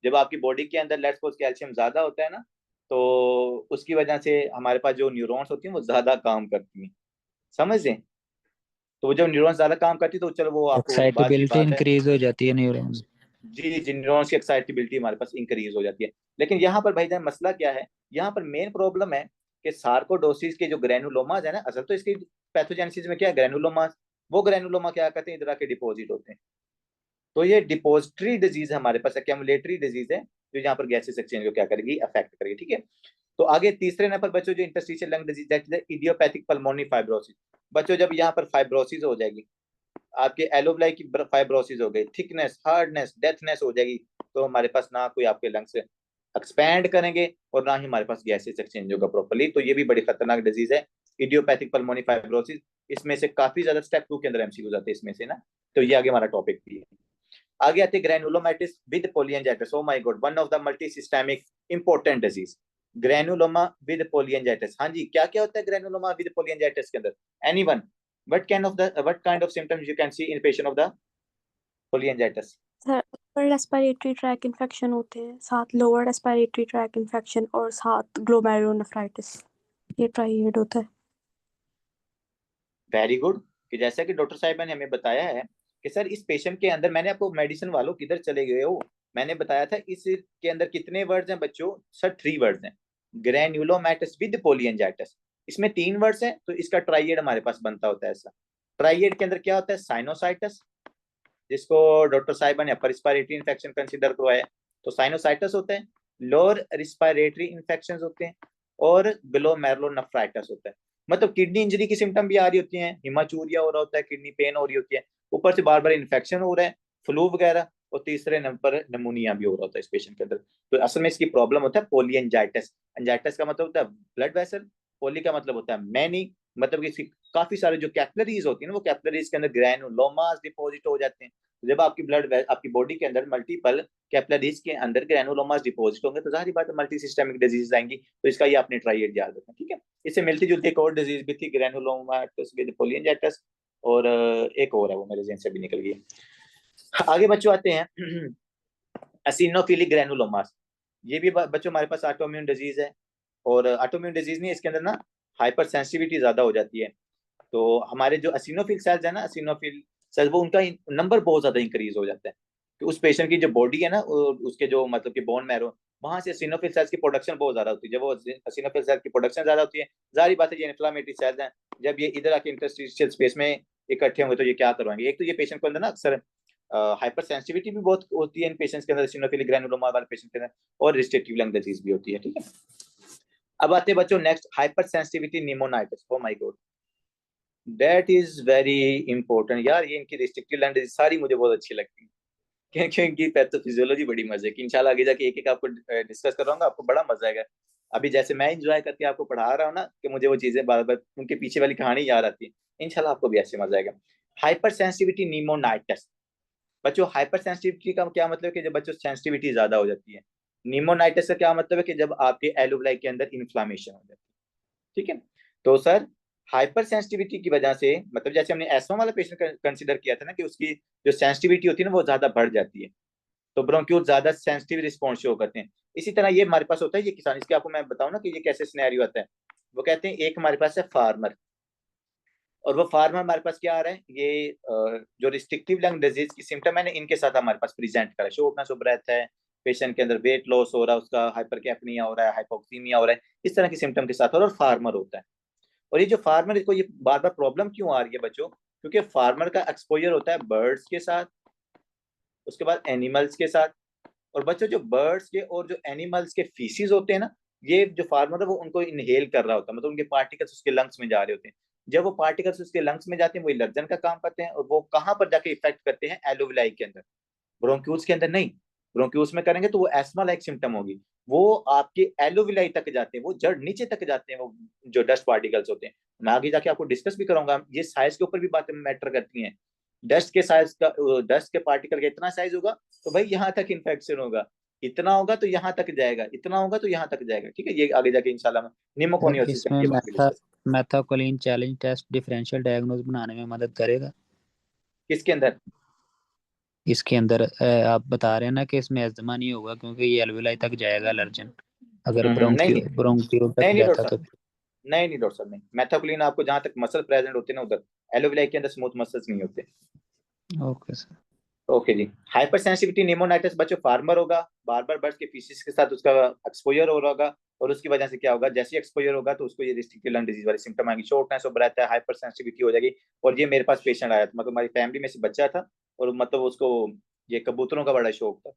जब आपकी बॉडी के अंदर लेट्स सपोज कैल्शियम ज्यादा होता है ना, तो उसकी वजह से हमारे पास जो न्यूरॉन्स होती हैं वो ज्यादा काम करती हैं, समझ लें। तो जब न्यूरॉन्स ज्यादा काम करती है तो चलो वो आपको बात की एक्साइटेबिलिटी बात है। इंक्रीज हो जाती है न्यूरॉन्स। जी जी, न्यूरॉन्स की एक्साइटेबिलिटी हमारे पास इंक्रीज हो जाती है। लेकिन यहाँ पर भाईजान मसला क्या है, यहाँ पर मेन प्रॉब्लम है कि सार्कोडोसिस के जो ग्रेनुलोमाज है ना, असल तो इसकी पैथोजेनेसिस में क्या है, ग्रेनुलोमाज, वो ग्रेनुलोमा क्या करते हैं, इधर आके डिपॉजिट होते हैं। तो ये डिपोजिटरी डिजीज है हमारे पास, एक्यूमुलेटरी डिजीज है, जो यहाँ पर गैसेस एक्सचेंज को क्या करेगी, अफेक्ट करेगी, ठीक है। तो आगे तीसरे नंबर बच्चों जो interstitial lung disease that is idiopathic pulmonary fibrosis. बच्चों जब यहाँ पर फाइब्रोसिस हो जाएगी, आपके एलोब्लाई की फाइब्रोसिस हो गई, थिकनेस, हार्डनेस, डेथनेस हो जाएगी, तो हमारे पास ना कोई आपके लंग्स एक्सपैंड करेंगे और ना ही हमारे पास गैसेस एक्सचेंज होगा प्रॉपर्ली। तो ये भी बड़ी खतरनाक डिजीज है, इडियोपैथिक पल्मोनरी फाइब्रोसिस। इसमें से काफी ज्यादा स्टेप 2 के अंदर एमसीक्यू जाते हैं इसमें से ना। तो ये आगे हमारा टॉपिक भी है। आगे आते granulomatosis with polyangiitis, oh my god, one of the multi systemic important disease, granuloma with polyangiitis. हाँ जी, क्या क्या होता है ग्रैनुलोमा विद पोलियंजाइटिस के अंदर, anyone, what kind of symptoms you can see in patient of the polyangiitis? Sir upper respiratory tract infection होते हैं, साथ लोअर रेस्पिरेटरी ट्रैक इन्फेक्शन और साथ ग्लोमेरुलोनेफ्राइटिस, ये ट्राइएड होता है। वेरी गुड, कि जैसा कि डॉक्टर साहिबा ने हमें बताया है कि सर इस पेशेंट के अंदर, मैंने आपको मेडिसिन वालों किधर चले गए हो, मैंने बताया था इसके अंदर कितने वर्ड्स हैं बच्चों, सर 3 वर्ड्स हैं, ग्रैनुलोमाइटिस विद पोलियंजाइटिस। इसमें 3 वर्ड्स हैं, तो इसका ट्राइएड हमारे पास बनता होता है ऐसा। ट्राइएड के अंदर क्या होता है, साइनोसाइटिस, जिसको डॉक्टर साहिबा ने अपर रिस्पायरेटरी इन्फेक्शन कंसीडर करवाया, तो साइनोसाइटिस होते हैं, लोअर रिस्पायरेटरी इन्फेक्शन होते हैं, और ग्लोमेरुलोनेफ्राइटिस होता है। मतलब किडनी इंजरी की सिम्टम भी आ रही होती हैं, हिमाचूरिया हो रहा होता है, किडनी पेन हो रही होती है, ऊपर से बार बार इन्फेक्शन हो रहा है, फ्लू वगैरह, और तीसरे नंबर पर निमोनिया भी हो रहा होता है इस पेशेंट के अंदर। तो असल में इसकी प्रॉब्लम होता है पोलियंजाइटिस। एंजाइटिस का मतलब होता है ब्लड वेसल, पोली का मतलब होता है मैनी, मतलब कि इसकी काफी सारे जो कैपिलरीज होती है ना, वो कैपिलरीज के अंदर ग्रैनुलोमास डिपॉजिट हो जाते हैं। जब आपकी आपकी बॉडी के अंदर मल्टीपल कैपिलरीज के अंदर ग्रैनुलोमास डिपॉजिट होंगे, तो जाहिर बात है मल्टी सिस्टेमिक डिजीज आएंगी। तो इसका ये आपने ट्राइएड याद रखना, ठीक है। इससे मिलती जुलती एक और डिजीज भी थी, ग्रैनुलोमाटिस विद पोलियंजाइटिस, और एक और है वो मेरे जहन से भी निकल गई। आगे बच्चों आते हैं एसिनोफिलिक ग्रैनुलोमास। ये भी बच्चों हमारे पास ऑटोइम्यून डिजीज है, और ऑटोइम्यून डिजीज नहीं, इसके अंदर ना हाइपर सेंसिटिविटी ज्यादा हो जाती है। तो हमारे जो एसिनोफिल सेल्स है ना, एसिनोफिल सेल्स, वो उनका नंबर बहुत ज्यादा इंक्रीज हो जाता है। कि उस पेशेंट की जो बॉडी है ना, उसके जो मतलब कि बोन मैरो, वहां से एसिनोफिल सेल्स की प्रोडक्शन बहुत ज्यादा होती है। जब वो एसिनोफिल सेल्स की प्रोडक्शन ज्यादा होती है, जाहिर बात है ये इन्फ्लामेटरी सेल्स हैं, जब ये इधर आके इंटरस्टिशियल स्पेस में इकट्ठे होंगे तो ये क्या करवाएंगे, एक तो ये पेशेंट को अंदर ना अक्सर हाइपर सेंसिटिविटी भी बहुत होती है इन पेशेंट्स के अंदर, एसिनोफिलिक ग्रैनुलोमा वाले पेशेंट के अंदर, और रिस्ट्रिक्टिव लंग डिजीज भी होती है, ठीक है। अब आते हैं बच्चों next, hyper sensitivity pneumonitis, O my God, that is very important यार। ये इनकी रिस्ट्रिक्टिव लंग डिजीज सारी मुझे बहुत अच्छी लगती है, क्योंकि इनकी पैथोफिजियोलॉजी बड़ी मजे की। इंशाल्लाह आगे जाके एक एक आपको डिस्कस कराऊंगा, आपको बड़ा मजा आएगा। अभी जैसे मैं इंजॉय करके आपको पढ़ा रहा हूँ ना, कि मुझे वो चीजें बार बार उनके पीछे वाली कहानी याद आती है, इंशाल्लाह आपको भी ऐसे मजा आएगा। हाइपर सेंसिटिविटी निमोनाइटिस, बच्चों हाइपर सेंसिटिविटी का क्या मतलब है कि जब बच्चों सेंसिटिविटी ज्यादा हो जाती है। निमोनाइटिस का क्या मतलब है कि जब आपके एलोब्लाई के अंदर इन्फ्लामेशन हो जाती है, ठीक है। तो सर हाइपर सेंसिटिविटी की वजह से, मतलब जैसे हमने एस्मा वाला पेशेंट कंसीडर किया था ना, कि उसकी जो सेंसिटिविटी होती है ना वो ज्यादा बढ़ जाती है, तो ब्रोंक्यूल ज्यादा सेंसिटिव रिस्पॉन्स शो करते हैं। इसी तरह ये हमारे पास होता है, ये किसान, इसके आपको मैं बताऊं ना कि ये कैसे सिनेरियो आता है। वो कहते हैं एक हमारे पास है फार्मर, और वो फार्मर हमारे पास क्या आ रहा है, ये जो रिस्ट्रिक्टिव लंग डिजीज की सिम्टम है ना, इनके साथ हमारे पास प्रेजेंट करा है। शॉर्टनेस ऑफ ब्रेथ है, पेशेंट के अंदर वेट लॉस हो रहा है, उसका हाइपरकैपनिया हो रहा है, हाइपोक्सीमिया हो रहा है, इस तरह के सिम्टम के साथ, और फार्मर होता है। और ये जो फार्मर को ये बार बार प्रॉब्लम क्यों आ रही है बच्चों, क्योंकि फार्मर का एक्सपोजर होता है बर्ड्स के साथ, उसके बाद एनिमल्स के साथ। और बच्चों जो बर्ड्स के और जो एनिमल्स के फीसिस होते हैं ना, ये जो फार्मर है वो उनको इनहेल कर रहा होता है, मतलब उनके पार्टिकल्स उसके लंग्स में जा रहे होते हैं। जब वो पार्टिकल्स उसके लंग्स में जाते हैं वो इलर्जन का काम करते हैं, और वो कहाँ पर जाके इफेक्ट करते हैं, एलोविलाई के अंदर, ब्रोंक्यूल्स के अंदर नहीं। ब्रोंक्यूल्स में करेंगे तो वो एस्मा लाइक सिम्टम होगी, वो आपके एलोविलाई तक जाते हैं, वो जड़ नीचे तक जाते हैं, वो जो डस्ट पार्टिकल्स होते हैं। मैं आगे जाके आपको डिस्कस भी करूंगा, ये साइज के ऊपर भी बातें मैटर करती हैं। डस्ट के साइज का, डस्ट के पार्टिकल का इतना साइज होगा तो भाई यहाँ तक इन्फेक्शन होगा, इतना होगा तो यहाँ तक जाएगा, इतना होगा तो यहाँ तक जाएगा। ठीक है, ये आगे जाके इंशाल्लाह निमोकोनियोसिस इसमें ये बात भी discuss. Methacholine challenge test differential diagnose बनाने में मदद करेगा? किसके अंदर? इसके अंदर आप बता रहे हैं ना कि इसमें अस्थमा नहीं होगा क्योंकि ये एल्वेलाई तक जाएगा एलर्जन, अगर नहीं नहीं ब्रोंक्यूल तक नहीं नहीं जाता डॉक्टर तो साहब, नहीं डॉक्टर साहब, नहीं। मेथाक्लिन आपको जहां तक मसल प्रेजेंट होते हैं ना उधर, एलोविलाई के अंदर स्मूथ मसल्स नहीं होते। Okay sir. ओके जी। हाइपर सेंसिटिविटी निमोनाइटिस बच्चों फार्मर होगा, बार बार बर्ड्स के फीसिस के साथ उसका एक्सपोजर हो रहा होगा, और उसकी वजह से क्या होगा, जैसे एक्सपोजर होगा तो उसको ये रिस्ट्रिक्टिव लंग डिजीज वाली सिम्टम आएंगी, शॉर्टनेस ऑफ ब्रेथ है, हाइपर सेंसिटिविटी हो जाएगी। और ये मेरे पास पेशेंट आया था, मतलब हमारी फैमिली में से बच्चा था, और मतलब उसको ये कबूतरों का बड़ा शौक था,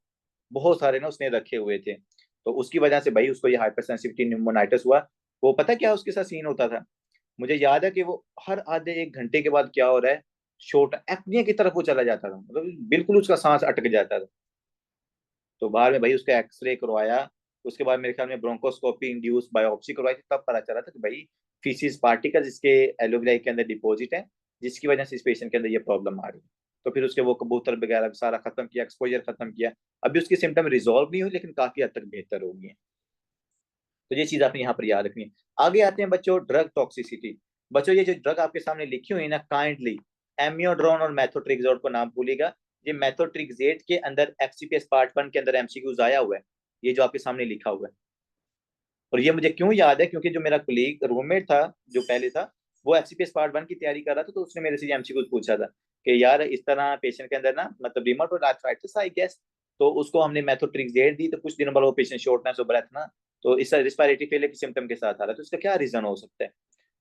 बहुत सारे ना उसने रखे हुए थे, तो उसकी वजह से भाई उसको ये हाइपर सेंसिटिविटी निमोनाइटिस हुआ। वो पता क्या उसके साथ सीन होता था, मुझे याद है कि वो हर आधे एक घंटे के बाद क्या हो रहा है, शॉर्ट एपनिया की तरफ वो चला जाता था, मतलब बिल्कुल उसका सांस अटक जाता था। तो बाद में भाई उसका एक्सरे करवाया, उसके बाद मेरे ख्याल में ब्रोंकोस्कोपी इंड्यूस बायोप्सी करवाई थी, तब पता चला था कि भाई फीसिस पार्टिकल्स इसके एलोविलाई के अंदर डिपॉजिट है, जिसकी वजह से इस पेशेंट के अंदर ये प्रॉब्लम आ रही है। तो फिर उसके वो कबूतर वगैरह सारा खत्म किया, एक्सपोजर खत्म किया। अभी उसकी सिम्टम रिजॉल्व नहीं हुई लेकिन काफी हद तक बेहतर हो गई है। तो ये चीज आपने यहाँ पर याद रखनी है। आगे आते हैं बच्चों ड्रग टॉक्सिसिटी। बच्चों ये जो ड्रग आपके सामने लिखी हुई है ना, काइंडली एमियोड्रोन और मेथोट्रेक्सोट को नाम भूलिएगा। ये मेथोट्रेक्सेट के अंदर एफसीपीएस पार्ट 1 के अंदर एमसीक्यूज आया हुआ है, ये जो आपके सामने लिखा हुआ है। और ये मुझे क्यों याद है, क्योंकि जो मेरा कोलीग रूममेट था जो पहले था, वो एफसीपीएस पार्ट 1 की तैयारी कर रहा था, तो उसने मेरे से एमसीक्यूज पूछा था कि यार इस तरह पेशेंट के अंदर ना, मतलब रिमोटॉइड आर्थराइटिस आई गेस, तो उसको हमने मेथोट्रेक्सेट दी, तो कुछ दिनों बाद वो पेशेंट शॉर्टनेस ऑफ ब्रेथ ना, तो इस रिस्पायरेटरी फेलियर के सिम्टम के साथ आ रहा है, तो इसका क्या रीजन हो सकता है।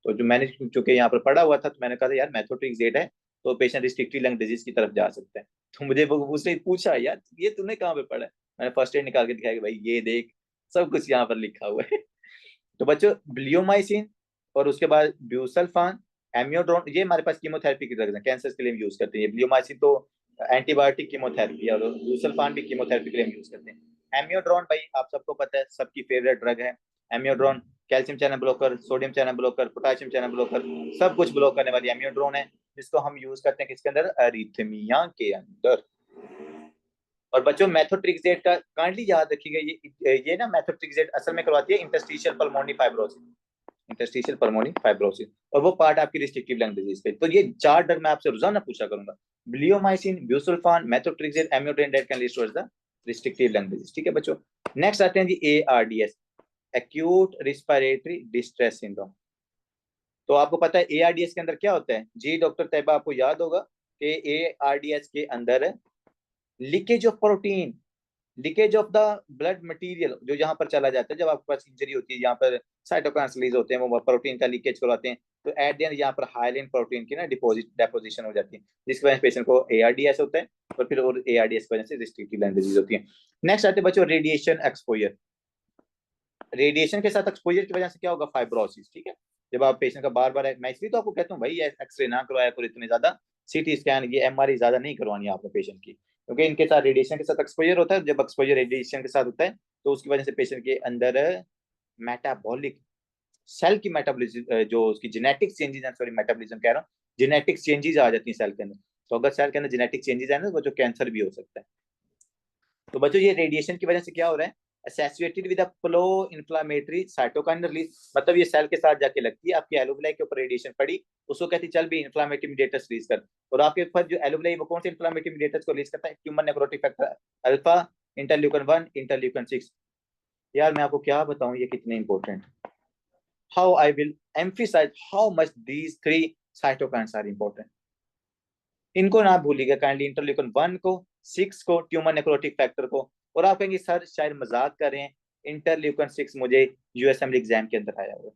तो जो मैंने चूंकि यहाँ पर पढ़ा हुआ था, तो मैंने कहा था यार मेथोट्रेक्सेट है तो पेशेंट रिस्ट्रिक्टिव लंग डिजीज की तरफ जा सकता है। तो मुझे वो उसने पूछा यार ये तूने कहाँ पे पढ़ा है, मैंने फर्स्ट एड निकाल के दिखाया कि भाई ये देख सब कुछ यहाँ पर लिखा हुआ है। तो बच्चों ब्लियोमाइसिन और उसके बाद ब्यूसल्फान, एमियोड्रोन, ये हमारे पास कीमोथेरेपी की ड्रग्स हैं, कैंसर के लिए यूज करते हैं। ब्लियोमाइसिन तो एंटीबायोटिक कीमोथेरेपी है, और ब्यूसल्फान भी कीमोथेरेपी के लिए यूज करते हैं। एमियोड्रोन भाई आप सबको पता है, सबकी फेवरेट ड्रग है amiodarone. Calcium channel blocker, sodium channel blocker, potassium channel blocker, सब कुछ ब्लॉक करने वाली एमियोड्रोन है, जिसको हम यूज करते हैं किसके अंदर, अरिथमिया के अंदर। और बच्चों मेथोट्रेक्सेट का काइंडली याद रखिएगा, ये ना मेथोट्रेक्सेट असल में करवाती है interstitial pulmonary fibrosis, interstitial pulmonary fibrosis, और वो पार्ट आपकी रिस्ट्रिक्टिव लंग डिजीज पे। तो ये 4 ड्रग मैं आपसे रोजाना पूछा करूंगा, bleomycin, busulfan, methotrexate, amiodarone, that can lead towards the restrictive lung disease. ठीक है बच्चों, नेक्स्ट आते हैं जी ARDS, acute respiratory distress syndrome. तो आपको पता है एआरडीएस के अंदर क्या होता है जी डॉक्टर तैयबा, आपको याद होगा कि एआरडीएस के अंदर leakage of protein, leakage of the blood material जो यहाँ पर चला जाता है, जब आपके पास इंजरी होती है, यहाँ पर साइटोकाइन्स रिलीज होते हैं, वो प्रोटीन का लीकेज करवाते हैं, तो एट द एंड यहाँ पर हाइलिन प्रोटीन की ना डेपोजिशन हो जाती है, जिसकी वजह से पेशेंट को एआरडीएस होता है, और फिर और एआरडीएस की वजह से रिस्ट्रिक्टिव लंग डिजीज होती है। नेक्स्ट आते हैं बच्चों रेडिएशन एक्सपोजर। रेडिएशन के साथ एक्सपोजर की वजह से क्या होगा, फाइब्रोसिस। ठीक है, जब आप पेशेंट का बार बार, मैं इसलिए तो आपको कहता हूँ भाई एक्सरे ना करवाया करो इतने ज्यादा, सीटी स्कैन, ये एमआरआई ज्यादा नहीं करवानी है आपने पेशेंट की, क्योंकि इनके साथ रेडिएशन के साथ एक्सपोजर होता है। जब एक्सपोजर रेडिएशन के साथ होता है तो उसकी वजह से पेशेंट के अंदर मेटाबॉलिक सेल की मेटाबॉलिज्म, जो उसकी जेनेटिक चेंजेस है, सॉरी मेटाबॉलिज्म कह रहा हूँ, जेनेटिक चेंजेस आ जाती हैं सेल के अंदर। तो अगर सेल के अंदर जेनेटिक चेंजेस है ना, वो जो कैंसर भी हो सकता है। तो बच्चों ये रेडिएशन की वजह से क्या हो रहा है, associated with a pro inflammatory cytokine release, मतलब ये सेल के साथ जाके लगती है, आपकी एलोविलाई के ऊपर रेडिएशन पड़ी, उसको कहती है चल भी इन्फ्लामेटरी मीडिएटर्स रिलीज कर, और आपके ऊपर जो एलोविलाई वो कौन से इन्फ्लामेटरी मीडिएटर्स को रिलीज करता है, tumour necrotic factor alpha, interleukin 1, interleukin 6। यार मैं आपको क्या बताऊं ये कितने important, how I will emphasize how much these 3 cytokines are important. इनको ना भूलिएगा काइंडली, इंटरल्यूकिन 1 को, 6 को, ट्यूमर नेक्रोटिक फैक्टर को। और आप कहेंगे सर शायद मजाक कर रहे हैं, इंटरल्यूकिन 6 मुझे यूएसएमएल एग्जाम के अंदर आया हुआ,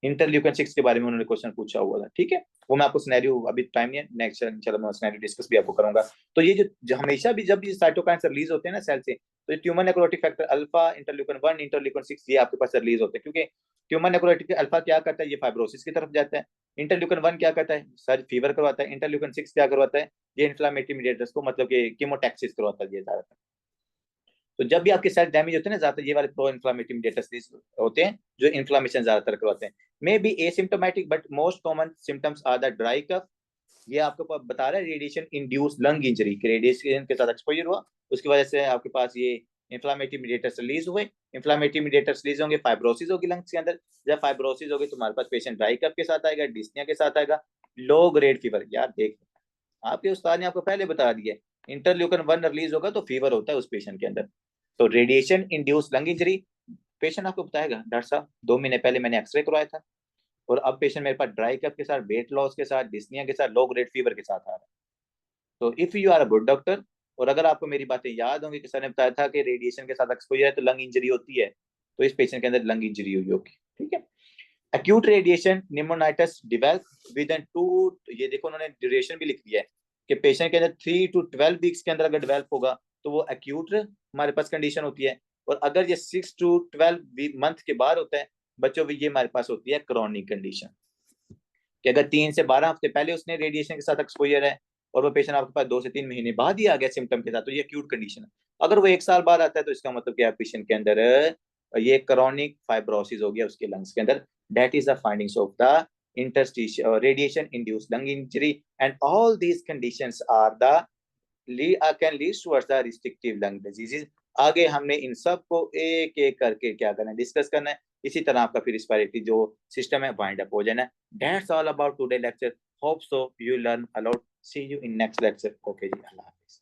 इंटरल्यूकिन 6 के बारे में उन्होंने क्वेश्चन पूछा हुआ था, ठीक है। वो मैं आपको सिनेरियो, अभी टाइम नहीं है, नेक्स्ट इंशाल्लाह मैं सिनेरियो डिस्कस भी आपको करूंगा। तो ये जो हमेशा भी जब ये साइटोकाइन्स रिलीज होते हैं ना सेल से, तो ये tumour necrotic factor alpha, interleukin 1, interleukin 6 ये आपके पास रिलीज होते हैं, क्योंकि ट्यूमर नेक्रोटिक अल्फा क्या करता है, ये फाइब्रोसिस की तरफ जाता है। इंटरल्यूकिन 1 क्या करता है, सर फीवर करवाता है। इंटरल्यूकिन 6 क्या करवाता है, ये इन्फ्लेमेटरी मीडिएटर्स को, मतलब कि कीमोटैक्सिस करवाता है ये ज्यादातर। तो जब भी आपके सेल डैमेज होते हैं ना, ज्यादातर ये वाले प्रो इन्फ्लेमेटरी मीडिएटर्स होते हैं जो इन्फ्लेमेशन ज्यादातर करवाते हैं। May be asymptomatic but most common symptoms are the dry cough. ये आपको बता रहा है रेडिएशन इंड्यूस लंग इंजरी, के रेडिएशन के साथ एक्सपोजर हुआ, उसकी वजह से आपके पास ये इन्फ्लेमेटरी मीडिएटर्स रिलीज हुए। इन्फ्लेमेटरी मीडिएटर्स रिलीज होंगे, फाइब्रोसिस होगी लंग्स के अंदर। जब फाइब्रोसिस होगी तो हमारे पास पेशेंट ड्राई कफ के साथ आएगा, डिस्निया के साथ आएगा, लो ग्रेड फीवर। यार देख, आपके उस्ताद ने आपको पहले बता दिया, इंटरल्यूकिन 1 रिलीज होगा तो फीवर होता है उस पेशेंट के अंदर। तो radiation induce lung injury, patient आपको बताएगा डॉक्टर साहब 2 महीने पहले मैंने एक्सरे करवाया था और अब पेशेंट मेरे पास ड्राई कफ के साथ, वेट लॉस के साथ, डिस्निया के साथ, लो ग्रेड फीवर के साथ आ रहा है। तो if you are a good doctor, और अगर आपको मेरी बातें याद होंगी कि सर ने बताया था कि रेडिएशन के साथ एक्सपोजर है तो लंग इंजरी होती है, तो इस पेशेंट के अंदर लंग इंजरी हुई होगी, ठीक है। Acute radiation pneumonitis develop with in 2, ये देखो उन्होंने ड्यूरेशन भी लिख दिया है कि पेशेंट के अंदर 3 to 12 वीक्स के अंदर अगर डेवलप होगा तो वो एक्यूट हमारे पास कंडीशन होती है। और अगर ये 6 to 12 मंथ के बाद होता है बच्चों, ये हमारे पास होती है क्रॉनिक कंडीशन, कि अगर 3 से 12 हफ्ते पहले उसने रेडिएशन के साथ एक्सपोजर है और वो पेशेंट आपके पास 2 से 3 महीने बाद ही आ गया सिम्टम के साथ, तो ये एक्यूट कंडीशन है। अगर वो 1 साल बाद आता है तो इसका मतलब क्या, पेशेंट के अंदर ये क्रॉनिक फाइब्रोसिस हो गया उसके लंग्स के अंदर। That is the findings of the interstitial radiation induced lung injury, and all these conditions are can lead towards the restrictive lung diseases। आगे हमने इन सब को एक एक करके क्या करना है, डिस्कस करना है। इसी तरह आपका फिर रिस्पिरेटरी जो सिस्टम है वाइंड अप हो जाना है। That's all about today lecture, hope so you learn a lot. See you in next lecture. Okay जी, अल्लाह हाफिज।